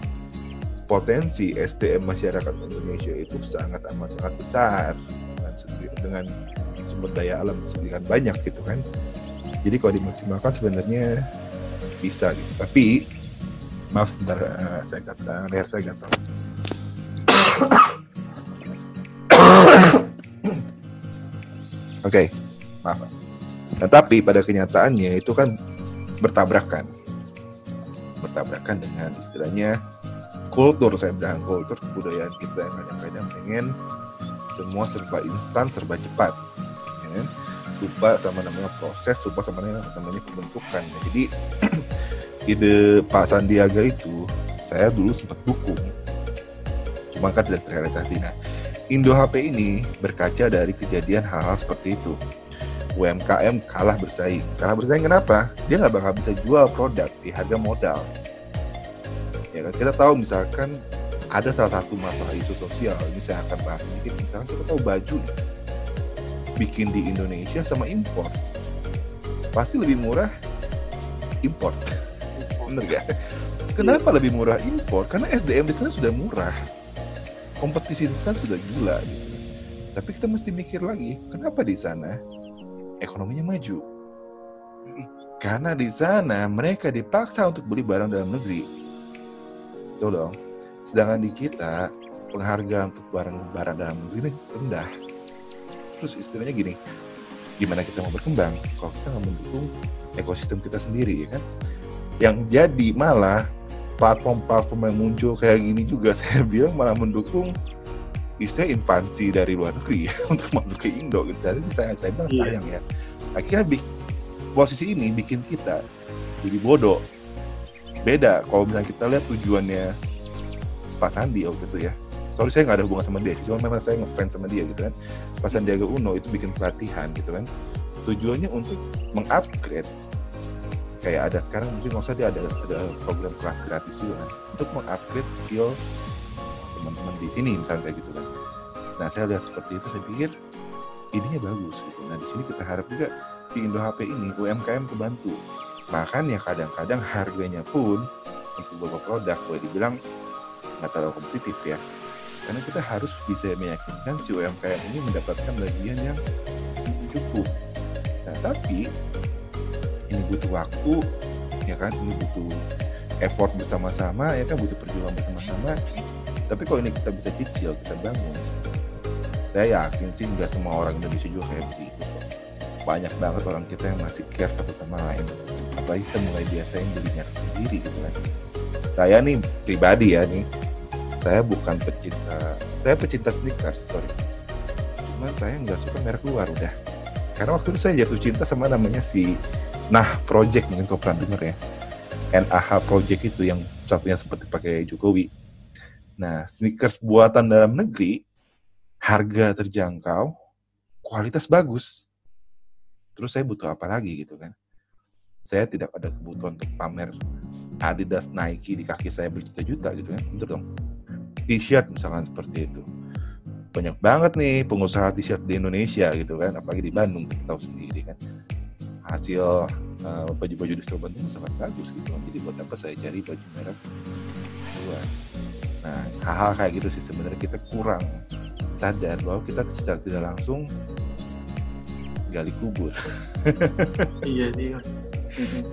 potensi SDM masyarakat Indonesia itu sangat besar dengan sumber daya alam sedemikian banyak gitu kan. Jadi kalau dimaksimalkan sebenarnya bisa gitu. Tapi maaf sebentar, leher saya gatal. Oke, maaf. Nah, tapi pada kenyataannya itu kan bertabrakan dengan istilahnya kultur, saya bilang kultur kebudayaan kita yang kadang-kadang pengen semua serba instan, serba cepat, ya kan? Lupa sama namanya proses, lupa sama namanya pembentukan. Nah, jadi ide Pak Sandiaga itu saya dulu sempat dukung, cuma kan tidak terrealisasi. Nah, Indo HP ini berkaca dari kejadian hal-hal seperti itu. UMKM kalah bersaing kenapa? Dia nggak bakal bisa jual produk di harga modal. Ya kan, kita tahu misalkan ada salah satu masalah isu sosial, ini saya akan bahas sedikit. Misalkan kita tahu baju nih, bikin di Indonesia sama impor, pasti lebih murah impor. Bener gak? Kenapa lebih murah impor? Karena SDM di sana sudah murah, kompetisi di sana sudah gila gitu. Tapi kita mesti mikir lagi, kenapa di sana ekonominya maju? Karena di sana mereka dipaksa untuk beli barang dalam negeri. Betul dong. Sedangkan di kita penghargaan untuk barang-barang dalam negeri ini rendah. Terus istilahnya gini, gimana kita mau berkembang kalau kita nggak mendukung ekosistem kita sendiri, ya kan? Yang jadi malah platform-platform yang muncul kayak gini juga saya bilang malah mendukung istilah invasi dari luar negeri untuk masuk ke Indo gitu. Saya bilang sayang ya. Akhirnya posisi ini bikin kita jadi bodoh. Beda kalau misalnya kita lihat tujuannya Pak Sandi waktu itu ya. Sorry saya nggak ada hubungan sama dia, cuma memang saya ngefans sama dia gitu kan. Pak Sandiaga Uno itu bikin pelatihan gitu kan. Tujuannya untuk mengupgrade. Kayak ada sekarang mungkin nggak usah dia ada program kelas gratis juga kan. Untuk mengupgrade skill teman-teman di sini misalnya kayak gitu kan. Nah saya lihat seperti itu, saya pikir idenya bagus gitu. Nah di sini kita harap juga di Indo HP ini UMKM kebantu. Makanya kadang-kadang harganya pun untuk beberapa produk boleh dibilang nggak terlalu kompetitif ya. Karena kita harus bisa meyakinkan si UMKM ini mendapatkan bagian yang cukup. Nah tapi ini butuh waktu, ya kan? Ini butuh effort bersama-sama, ya kan? Butuh perjuangan bersama-sama. Tapi kalau ini kita bisa cicil, kita bangun, saya yakin sih nggak semua orang Indonesia juga kayak begitu. Banyak banget orang kita yang masih care satu sama lain. Apalagi kita mulai biasain belinya sendiri gitu kan. Saya nih pribadi ya nih, saya bukan pecinta sneakers, sorry. Cuman saya nggak suka merek luar udah. Karena waktu itu saya jatuh cinta sama namanya si Project, mungkin kau pernah denger ya. NAH Project itu yang satunya seperti pakai Jokowi. Nah, sneakers buatan dalam negeri, harga terjangkau, kualitas bagus. Terus saya butuh apa lagi gitu kan? Saya tidak ada kebutuhan untuk pamer Adidas, Nike di kaki saya berjuta-juta gitu kan? Betul dong. T-shirt misalkan seperti itu. Banyak banget nih pengusaha t-shirt di Indonesia gitu kan, apalagi di Bandung kita tahu sendiri kan. hasil baju-baju distro Bandung sangat bagus gitu. Jadi buat apa saya cari baju merek luar. Nah, hal-hal kayak gitu sih sebenarnya kita kurang sadar bahwa kita secara tidak langsung gali kubur. Iya sih.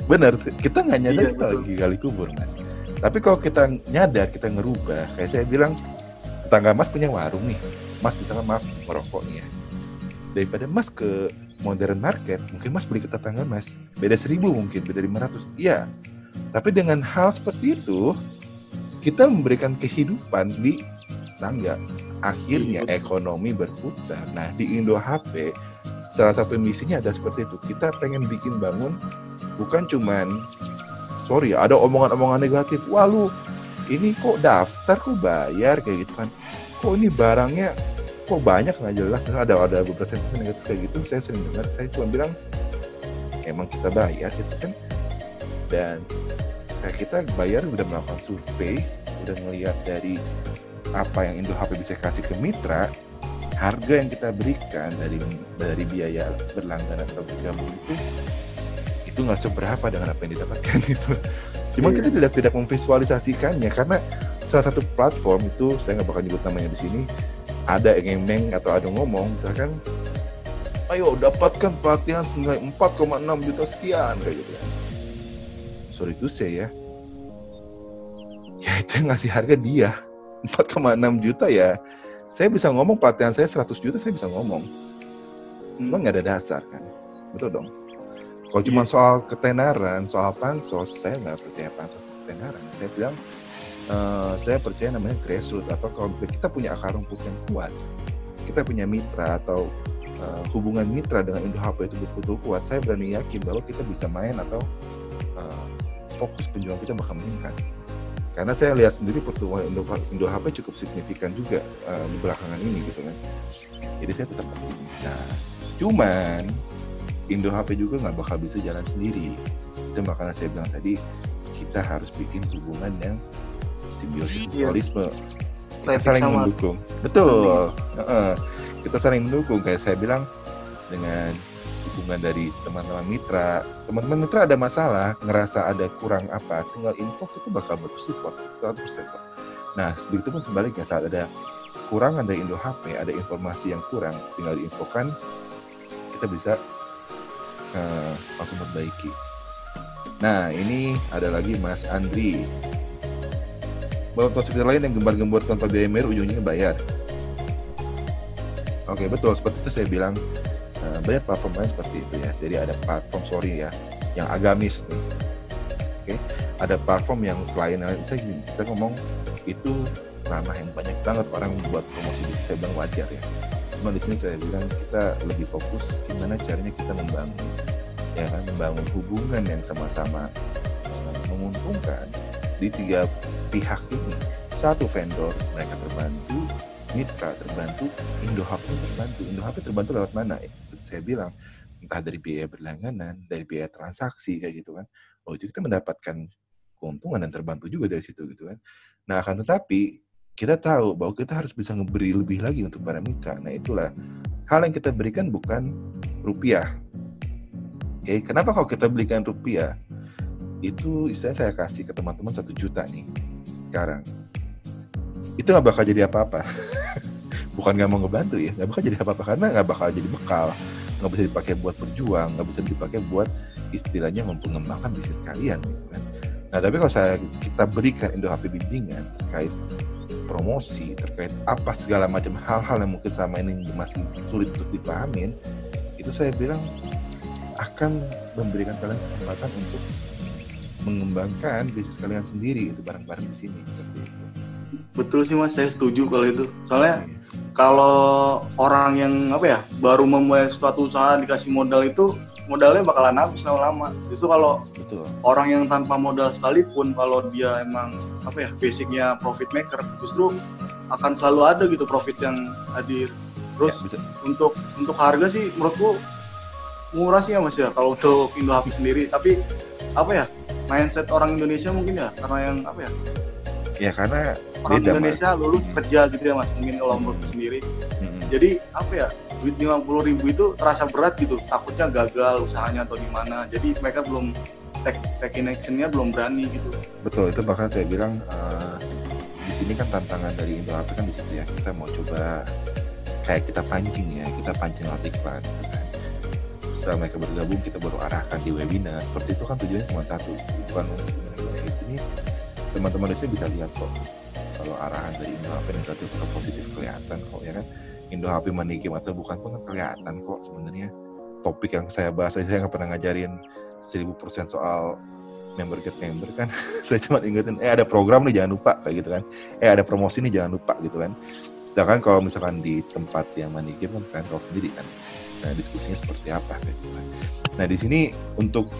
Bener, kita nggak nyadar Iya, kita betul. lagi gali kubur, Mas. Tapi kalau kita nyadar, kita ngerubah, kayak saya bilang, tetangga Mas punya warung nih, Mas misalkan maaf merokok nih ya, daripada Mas ke modern market, mungkin Mas beli ke tetangga Mas, beda 1.000 mungkin, beda 500, iya. Tapi dengan hal seperti itu, kita memberikan kehidupan di tangga. Akhirnya ekonomi berputar. Nah, di Indo HP, salah satu misinya ada seperti itu. Kita pengen bikin bangun, bukan cuman, sorry, ada omongan-omongan negatif. Wah lu, ini kok daftar, kok bayar, kayak gitu kan. Kok ini barangnya, kok banyak, nggak jelas. Misalnya ada beberapa sentimen negatif kayak gitu, saya sering dengar. Saya cuma bilang, emang kita bayar gitu kan. Dan kita bayar udah melakukan survei, udah ngelihat dari apa yang Indo HP bisa kasih ke mitra, harga yang kita berikan dari biaya berlangganan atau bergabung itu nggak seberapa dengan apa yang didapatkan itu. Cuma kita tidak memvisualisasikannya karena salah satu platform itu, saya nggak bakal nyebut namanya di sini, ada ngemeng atau ada ngomong misalkan, ayo dapatkan pelatihan senilai 4,6 juta sekian kayak gitu kan. Sorry to say ya itu yang ngasih harga dia 4,6 juta ya. Saya bisa ngomong pelatihan saya 100 juta, saya bisa ngomong. Cuma nggak ada dasar kan. Betul dong. Kalau cuma soal ketenaran, soal pansos, saya nggak percaya pansos ketenaran. Saya bilang, saya percaya namanya grassroots. Atau kalau kita punya akar rumput yang kuat, kita punya mitra atau hubungan mitra dengan Indo HP itu betul-betul kuat, saya berani yakin bahwa kita bisa main atau fokus penjualan kita bakal meningkat. Karena saya lihat sendiri pertumbuhan Indo HP cukup signifikan juga di belakangan ini gitu kan. Jadi saya tetap optimis. Nah, cuman Indo HP juga nggak bakal bisa jalan sendiri. Itu makanya saya bilang tadi, kita harus bikin hubungan yang simbiosis mutualisme. Kita saling mendukung. Betul. Kita saling mendukung. Kayak saya bilang, dengan hubungan dari teman-teman mitra ada masalah, ngerasa ada kurang apa, tinggal info, itu bakal bersupport 100%. Nah, begitu pun sebaliknya, saat ada kurangan dari Indo HP, ada informasi yang kurang, tinggal diinfokan, kita bisa langsung perbaiki. Nah, ini ada lagi Mas Andri. Bahwa konstruksi lain yang gembar-gembor tanpa biaya mer, ujung-ujungnya bayar. Oke, betul, seperti itu saya bilang. Banyak platform lain seperti itu ya. Jadi ada platform yang agamis nih. Oke, ada platform yang selain kita ngomong itu ramah yang banyak banget orang buat promosi bisnis, saya bilang wajar ya. Cuma di sini saya bilang kita lebih fokus gimana caranya kita membangun hubungan yang sama-sama menguntungkan di tiga pihak ini. Satu, vendor, mereka terbantu, mitra terbantu, Indo HP terbantu lewat mana? Saya bilang entah dari biaya berlangganan, dari biaya transaksi kayak gitu kan. Oh, itu kita mendapatkan keuntungan dan terbantu juga dari situ gitu kan. Nah, akan tetapi kita tahu bahwa kita harus bisa ngeberi lebih lagi untuk para mitra. Nah, itulah hal yang kita berikan bukan rupiah. Oke, kenapa kalau kita berikan rupiah? Itu istilahnya saya kasih ke teman-teman 1 juta nih sekarang. Itu nggak bakal jadi apa-apa. Bukan nggak mau ngebantu ya, nggak bakal jadi apa-apa karena nggak bakal jadi bekal, nggak bisa dipakai buat berjuang, nggak bisa dipakai buat istilahnya mengembangkan bisnis kalian gitu kan. Nah, tapi kalau kita berikan Indo HP bimbingan terkait promosi, terkait apa segala macam hal-hal yang mungkin selama ini masih sulit untuk dipahamin, itu saya bilang akan memberikan kalian kesempatan untuk mengembangkan bisnis kalian sendiri itu bareng-bareng di sini seperti itu. Betul sih Mas, saya setuju kalau itu. Soalnya kalau orang yang baru memulai suatu usaha dikasih modal itu, modalnya bakalan habis lama-lama. Itu kalau orang yang tanpa modal sekalipun, kalau dia emang basicnya profit maker, justru akan selalu ada gitu profit yang hadir. Terus ya, untuk harga sih menurutku murah sih ya Mas ya kalau untuk Indo HP sendiri. Tapi mindset orang Indonesia mungkin ya karena yang Ya karena orang beda, Indonesia lulus kerja gitu ya Mas, mungkin kalau menurutku sendiri. Jadi apa ya, duit 50.000 itu terasa berat gitu, takutnya gagal usahanya atau gimana. Jadi mereka belum take action-nya belum berani gitu. Betul, itu bahkan saya bilang di sini kan tantangan dari Indo HP kan di situ ya. Kita mau coba kayak kita pancing lewat iklan gitu kan. Setelah mereka bergabung kita baru arahkan di webinar. Seperti itu kan tujuannya cuma satu, bukan untuk gimana ini. Teman-teman di sini bisa lihat kok kalau arahan dari Indo HP negatif atau positif kelihatan kok ya kan. Indo HP money game atau bukan pun kelihatan kok sebenarnya. Topik yang saya bahas saya nggak pernah ngajarin 1000% soal member get member kan. Saya cuma ingetin ada program nih jangan lupa kayak gitu kan. Ada promosi nih jangan lupa gitu kan. Sedangkan kalau misalkan di tempat yang money game kan kalian tahu sendiri kan. Nah, diskusinya seperti apa kayak gitu kan. Nah, di sini untuk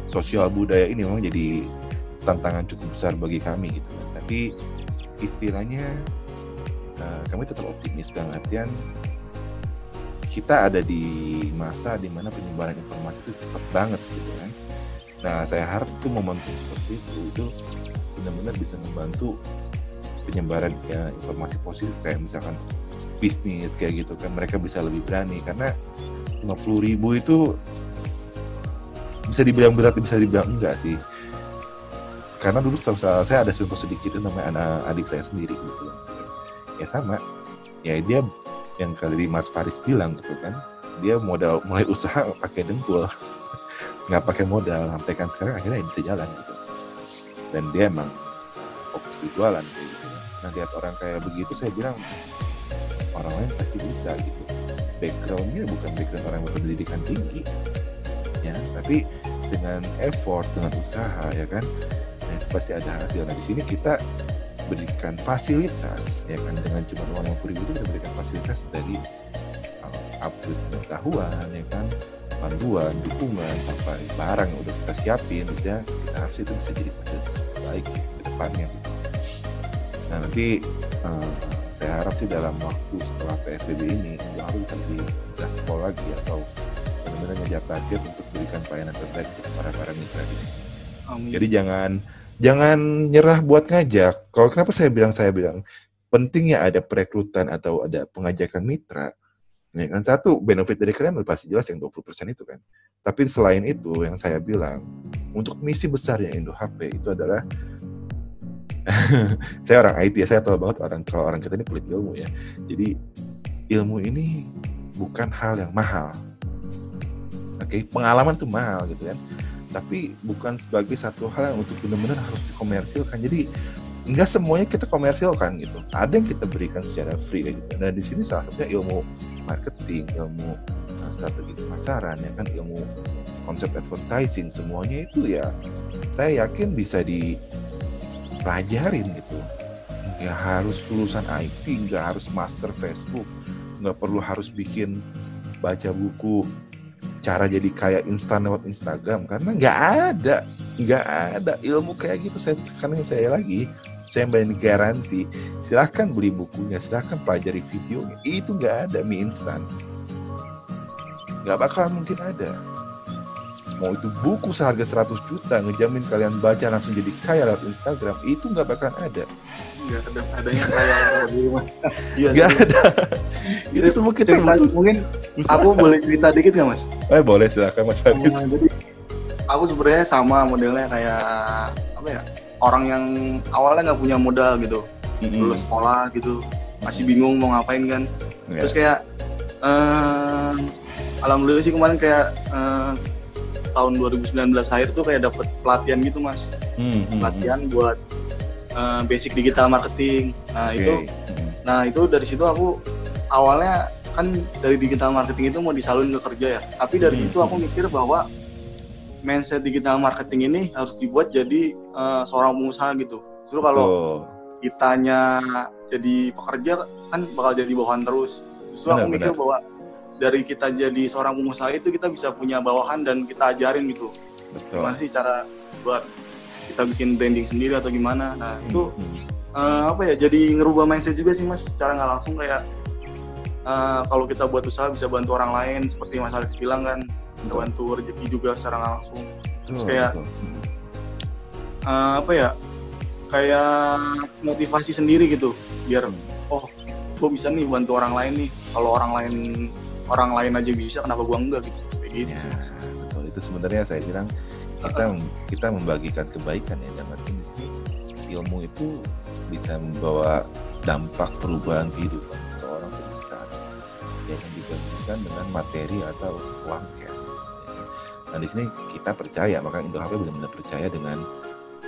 sosial budaya ini memang jadi tantangan cukup besar bagi kami gitu kan. Tapi istilahnya kami tetap optimis dalam artian kita ada di masa di mana penyebaran informasi itu cepat banget gitu kan. Nah, saya harap itu momentum seperti itu benar-benar bisa membantu penyebaran informasi positif kayak misalkan bisnis kayak gitu kan, mereka bisa lebih berani karena 50.000 itu bisa dibilang berat bisa dibilang enggak sih. Karena dulu saya ada contoh sedikit itu namanya adik saya sendiri gitu. Ya sama, ya dia yang kali Mas Faris bilang gitu kan, dia mulai usaha pakai dengkul, nggak pakai modal, sampai kan sekarang akhirnya bisa jalan gitu. Dan dia emang fokus di jualan gitu. Nah, lihat orang kayak begitu saya bilang orang lain pasti bisa gitu. Backgroundnya bukan background orang yang berpendidikan tinggi, ya, tapi dengan effort, dengan usaha, ya kan, nah, itu pasti ada hasil. Nah, di sini kita berikan fasilitas, ya kan, dengan cuma uang 50.000 itu kita berikan fasilitas dari upgrade pengetahuan, ya kan, panduan, dukungan, sampai barang yang udah kita siapin, terus ya kita harus itu bisa jadi fasilitas baik ke depannya. Nah, nanti saya harap sih dalam waktu setelah PSBB ini nggak harus bisa lebih gaspol lagi atau benar-benar ngejar target untuk berikan pelayanan terbaik untuk para mitra di sini. Jadi jangan nyerah buat ngajak. Kalau kenapa saya bilang pentingnya ada perekrutan atau ada pengajakan mitra. Ya kan, satu benefit dari kalian pasti jelas yang 20% itu kan. Tapi selain itu yang saya bilang untuk misi besarnya Indo HP itu adalah saya orang IT ya, saya tahu banget kalau orang kita ini pelit ilmu ya. Jadi ilmu ini bukan hal yang mahal. Oke, pengalaman itu mahal gitu kan. Tapi bukan sebagai satu hal yang untuk benar-benar harus dikomersilkan. Jadi enggak semuanya kita komersilkan gitu. Ada yang kita berikan secara free kayak gitu. Nah, di sini salah satunya ilmu marketing, ilmu strategi pemasaran, ya kan, ilmu konsep advertising, semuanya itu ya saya yakin bisa dipelajarin gitu. Nggak harus lulusan IT, nggak harus master Facebook, nggak perlu harus baca buku cara jadi kaya instan lewat Instagram, karena nggak ada ilmu kayak gitu. Saya berani garanti, silahkan beli bukunya, silahkan pelajari videonya, itu nggak ada mie instan, nggak bakalan mungkin ada. Mau itu buku seharga 100 juta ngejamin kalian baca langsung jadi kaya lewat Instagram, itu nggak bakalan ada. Nggak ada, adanya kaya di rumah. Nggak ada. Itu semua kita butuh. Mungkin aku boleh cerita dikit nggak Mas? Boleh, silakan Mas Faris. Jadi aku sebenarnya sama modelnya kayak apa ya, orang yang awalnya nggak punya modal gitu, lulus sekolah gitu, masih bingung mau ngapain kan. Terus kayak alhamdulillah sih kemarin kayak tahun 2019 akhir tuh kayak dapet pelatihan gitu Mas, pelatihan buat basic digital marketing. Nah itu dari situ aku awalnya kan dari digital marketing itu mau disalurin ke kerja ya, tapi dari situ aku mikir bahwa mindset digital marketing ini harus dibuat jadi seorang pengusaha gitu. Justru kalau kitanya jadi pekerja kan bakal jadi bawahan terus. Justru aku mikir bahwa dari kita jadi seorang pengusaha itu kita bisa punya bawahan dan kita ajarin gitu. Gimana sih cara buat kita bikin branding sendiri atau gimana. Nah itu jadi ngerubah mindset juga sih Mas, secara nggak langsung kayak kalau kita buat usaha bisa bantu orang lain, seperti Mas Alex bilang kan, bisa bantu rezeki juga secara nggak langsung. Terus kayak kayak motivasi sendiri gitu, biar gue bisa nih bantu orang lain nih. Kalau orang lain aja bisa, kenapa gue enggak gitu, kayak gitu Ya, sih. betul. Itu sebenarnya saya bilang kita membagikan kebaikan ya, dalam arti di sini ilmu itu bisa membawa dampak perubahan kehidupan seorang itu besar, yang dibandingkan dengan materi atau uang cash. Nah di sini kita percaya, maka Indo HP benar-benar percaya dengan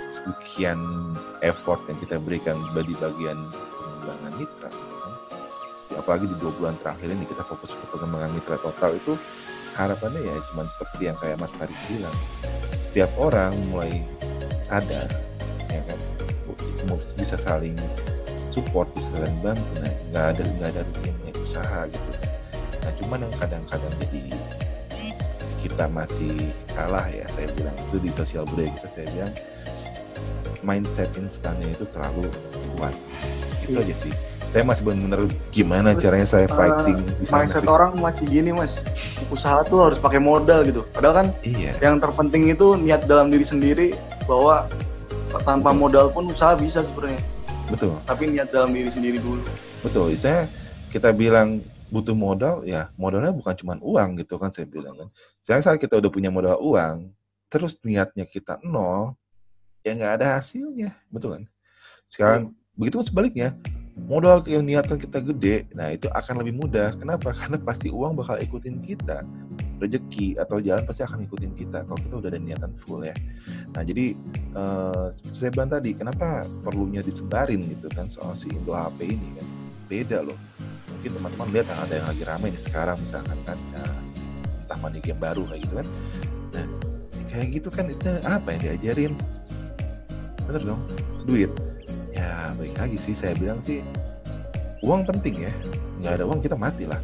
sekian effort yang kita berikan di bagian pengembangan mitra. Apalagi di 2 bulan terakhir ini kita fokus ke pengembangan mitra total, itu harapannya ya cuma seperti yang kayak Mas Faris bilang, setiap orang mulai sadar, ya kan, semua bisa saling support, bisa saling bantu. Nah, nggak ada ruginya usaha gitu. Nah cuman yang kadang-kadang jadi kita masih kalah ya, saya bilang itu di sosial budaya kita, saya bilang mindset instannya itu terlalu kuat. Itu aja sih. Saya masih benar-benar gimana caranya saya fighting di sana mindset sih. orang masih gini Mas, usaha tuh harus pakai modal gitu. Padahal kan yang terpenting itu niat dalam diri sendiri, bahwa tanpa modal pun usaha bisa sebenarnya. Betul. Tapi niat dalam diri sendiri dulu. Betul. Saya kita bilang butuh modal, ya modalnya bukan cuma uang gitu kan, saya bilang kan. Saat kita udah punya modal uang, terus niatnya kita nol, ya nggak ada hasilnya, betul kan? Sekarang begitu pun sebaliknya, modal yang niatan kita gede, nah itu akan lebih mudah. Kenapa? Karena pasti uang bakal ikutin kita, rezeki atau jalan pasti akan ikutin kita kalau kita udah ada niatan full ya. Nah jadi seperti saya bilang tadi, kenapa perlunya disebarin gitu kan soal si Indo HP ini kan, beda loh. Mungkin teman-teman lihat ada yang lagi ramai nih sekarang misalkan kan, entah money game baru kayak gitu kan. Nah kayak gitu kan istilahnya apa yang diajarin? Bener dong, duit. Ya balik lagi sih, saya bilang sih uang penting ya, nggak ada uang kita mati lah.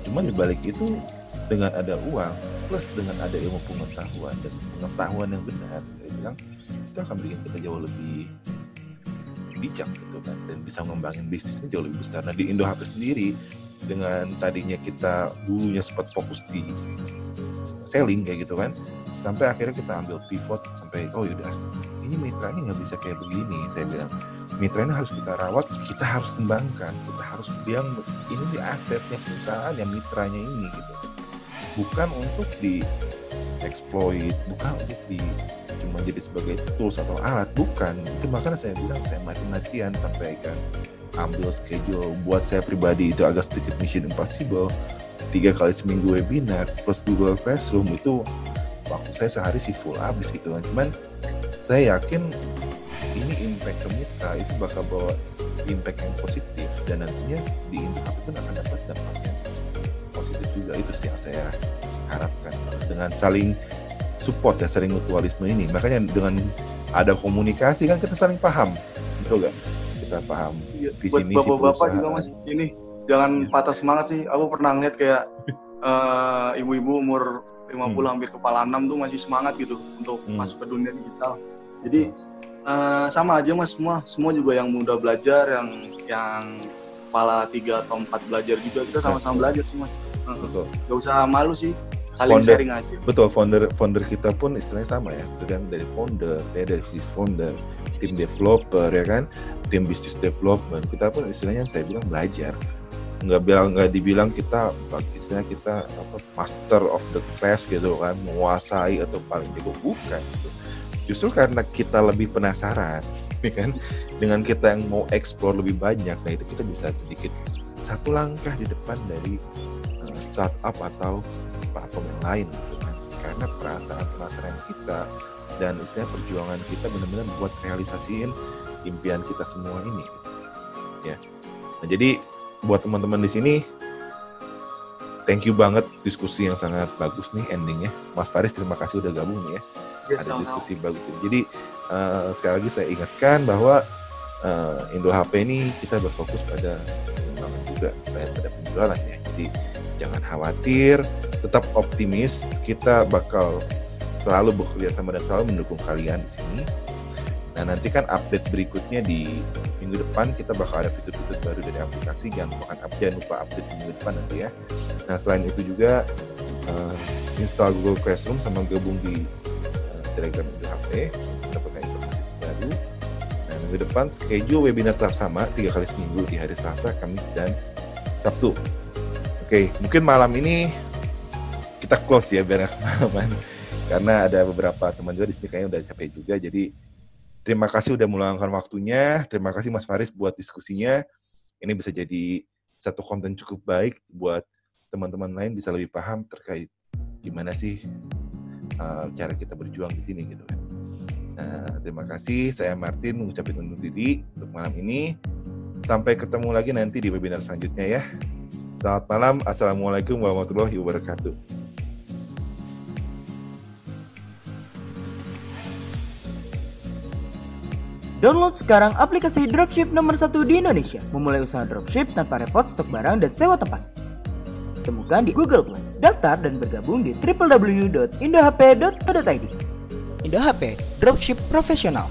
Cuman dibalik itu, dengan ada uang plus dengan ada ilmu pengetahuan dan pengetahuan yang benar, saya bilang itu akan bikin kita jauh lebih bijak gitu kan, dan bisa mengembangin bisnisnya jauh lebih besar. Nah di Indo HP sendiri, dengan tadinya kita dulunya sempat fokus di selling kayak gitu kan, sampai akhirnya kita ambil pivot sampai yaudah ini mitra ini nggak bisa kayak begini. Saya bilang mitra ini harus kita rawat, kita harus kembangkan, kita harus bilang ini di asetnya perusahaan yang mitranya ini gitu, bukan untuk di exploit, bukan untuk di cuma jadi sebagai tools atau alat, bukan. Itu makanya saya bilang saya mati-matian sampaikan ambil schedule buat saya pribadi itu agak sedikit mission impossible, 3 kali seminggu webinar plus Google Classroom, itu waktu saya sehari sih full habis gitu kan. Cuman saya yakin ini impact ke mitra itu bakal bawa impact yang positif, dan nantinya di Indo HP pun akan dapat dampak yang positif juga. Itu sih yang saya harapkan dengan saling support ya, saling mutualisme ini. Makanya dengan ada komunikasi kan kita saling paham, betul kan? Kita paham visi misi Bapak-bapak perusahaan. juga Mas, ini jangan patah semangat sih. Aku pernah ngeliat kayak ibu-ibu umur 50 hampir kepala 6 tuh masih semangat gitu untuk masuk ke dunia digital. Jadi sama aja Mas, semua juga yang muda belajar, yang kepala 3 atau 4 belajar juga, kita sama-sama belajar semua. Betul. Gak usah malu sih, saling sharing aja. Betul, founder kita pun istilahnya sama ya, kan dari founder, dari sisi founder, tim developer ya kan, tim business development, kita pun istilahnya saya bilang belajar. Nggak dibilang kita istilahnya kita master of the class gitu kan, menguasai atau paling jago, bukan gitu. Justru karena kita lebih penasaran, ya kan, dengan kita yang mau explore lebih banyak, nah itu kita bisa sedikit satu langkah di depan dari startup atau platform yang lain gitu kan. Karena perasaan penasaran kita dan istilah perjuangan kita benar-benar buat realisasiin impian kita semua ini ya. Nah, jadi buat teman-teman di sini, thank you banget, diskusi yang sangat bagus nih endingnya. Mas Faris terima kasih udah gabung nih ya. Ada diskusi bagus ini. Jadi sekali lagi saya ingatkan bahwa Indo HP ini kita berfokus pada pengembangan juga selain pada penjualan ya. Jadi jangan khawatir, tetap optimis, kita bakal selalu bekerja sama dan selalu mendukung kalian di sini. Nah nanti kan update berikutnya di minggu depan kita bakal ada fitur-fitur baru dari aplikasi, jangan lupa update di minggu depan nanti ya. Nah selain itu juga install Google Classroom sama gabung di Telegram Indo HP, dapatkan informasi baru. Dan minggu depan schedule webinar tetap sama 3 kali seminggu di hari Selasa, Kamis, dan Sabtu. Oke, mungkin malam ini kita close ya biar kemalaman, karena ada beberapa teman juga di sini kayaknya udah capek juga. Jadi terima kasih udah meluangkan waktunya. Terima kasih Mas Faris buat diskusinya. Ini bisa jadi satu konten cukup baik buat teman-teman lain bisa lebih paham terkait gimana sih cara kita berjuang di sini gitu kan. Terima kasih. Saya Martin mengucapkan undur diri untuk malam ini. Sampai ketemu lagi nanti di webinar selanjutnya ya. Selamat malam. Assalamualaikum warahmatullahi wabarakatuh. Download sekarang aplikasi Dropship nomor 1 di Indonesia. Memulai usaha dropship tanpa repot stok barang dan sewa tempat. Temukan di Google Play. Daftar dan bergabung di www.indohp.co.id. Indo HP, dropship profesional.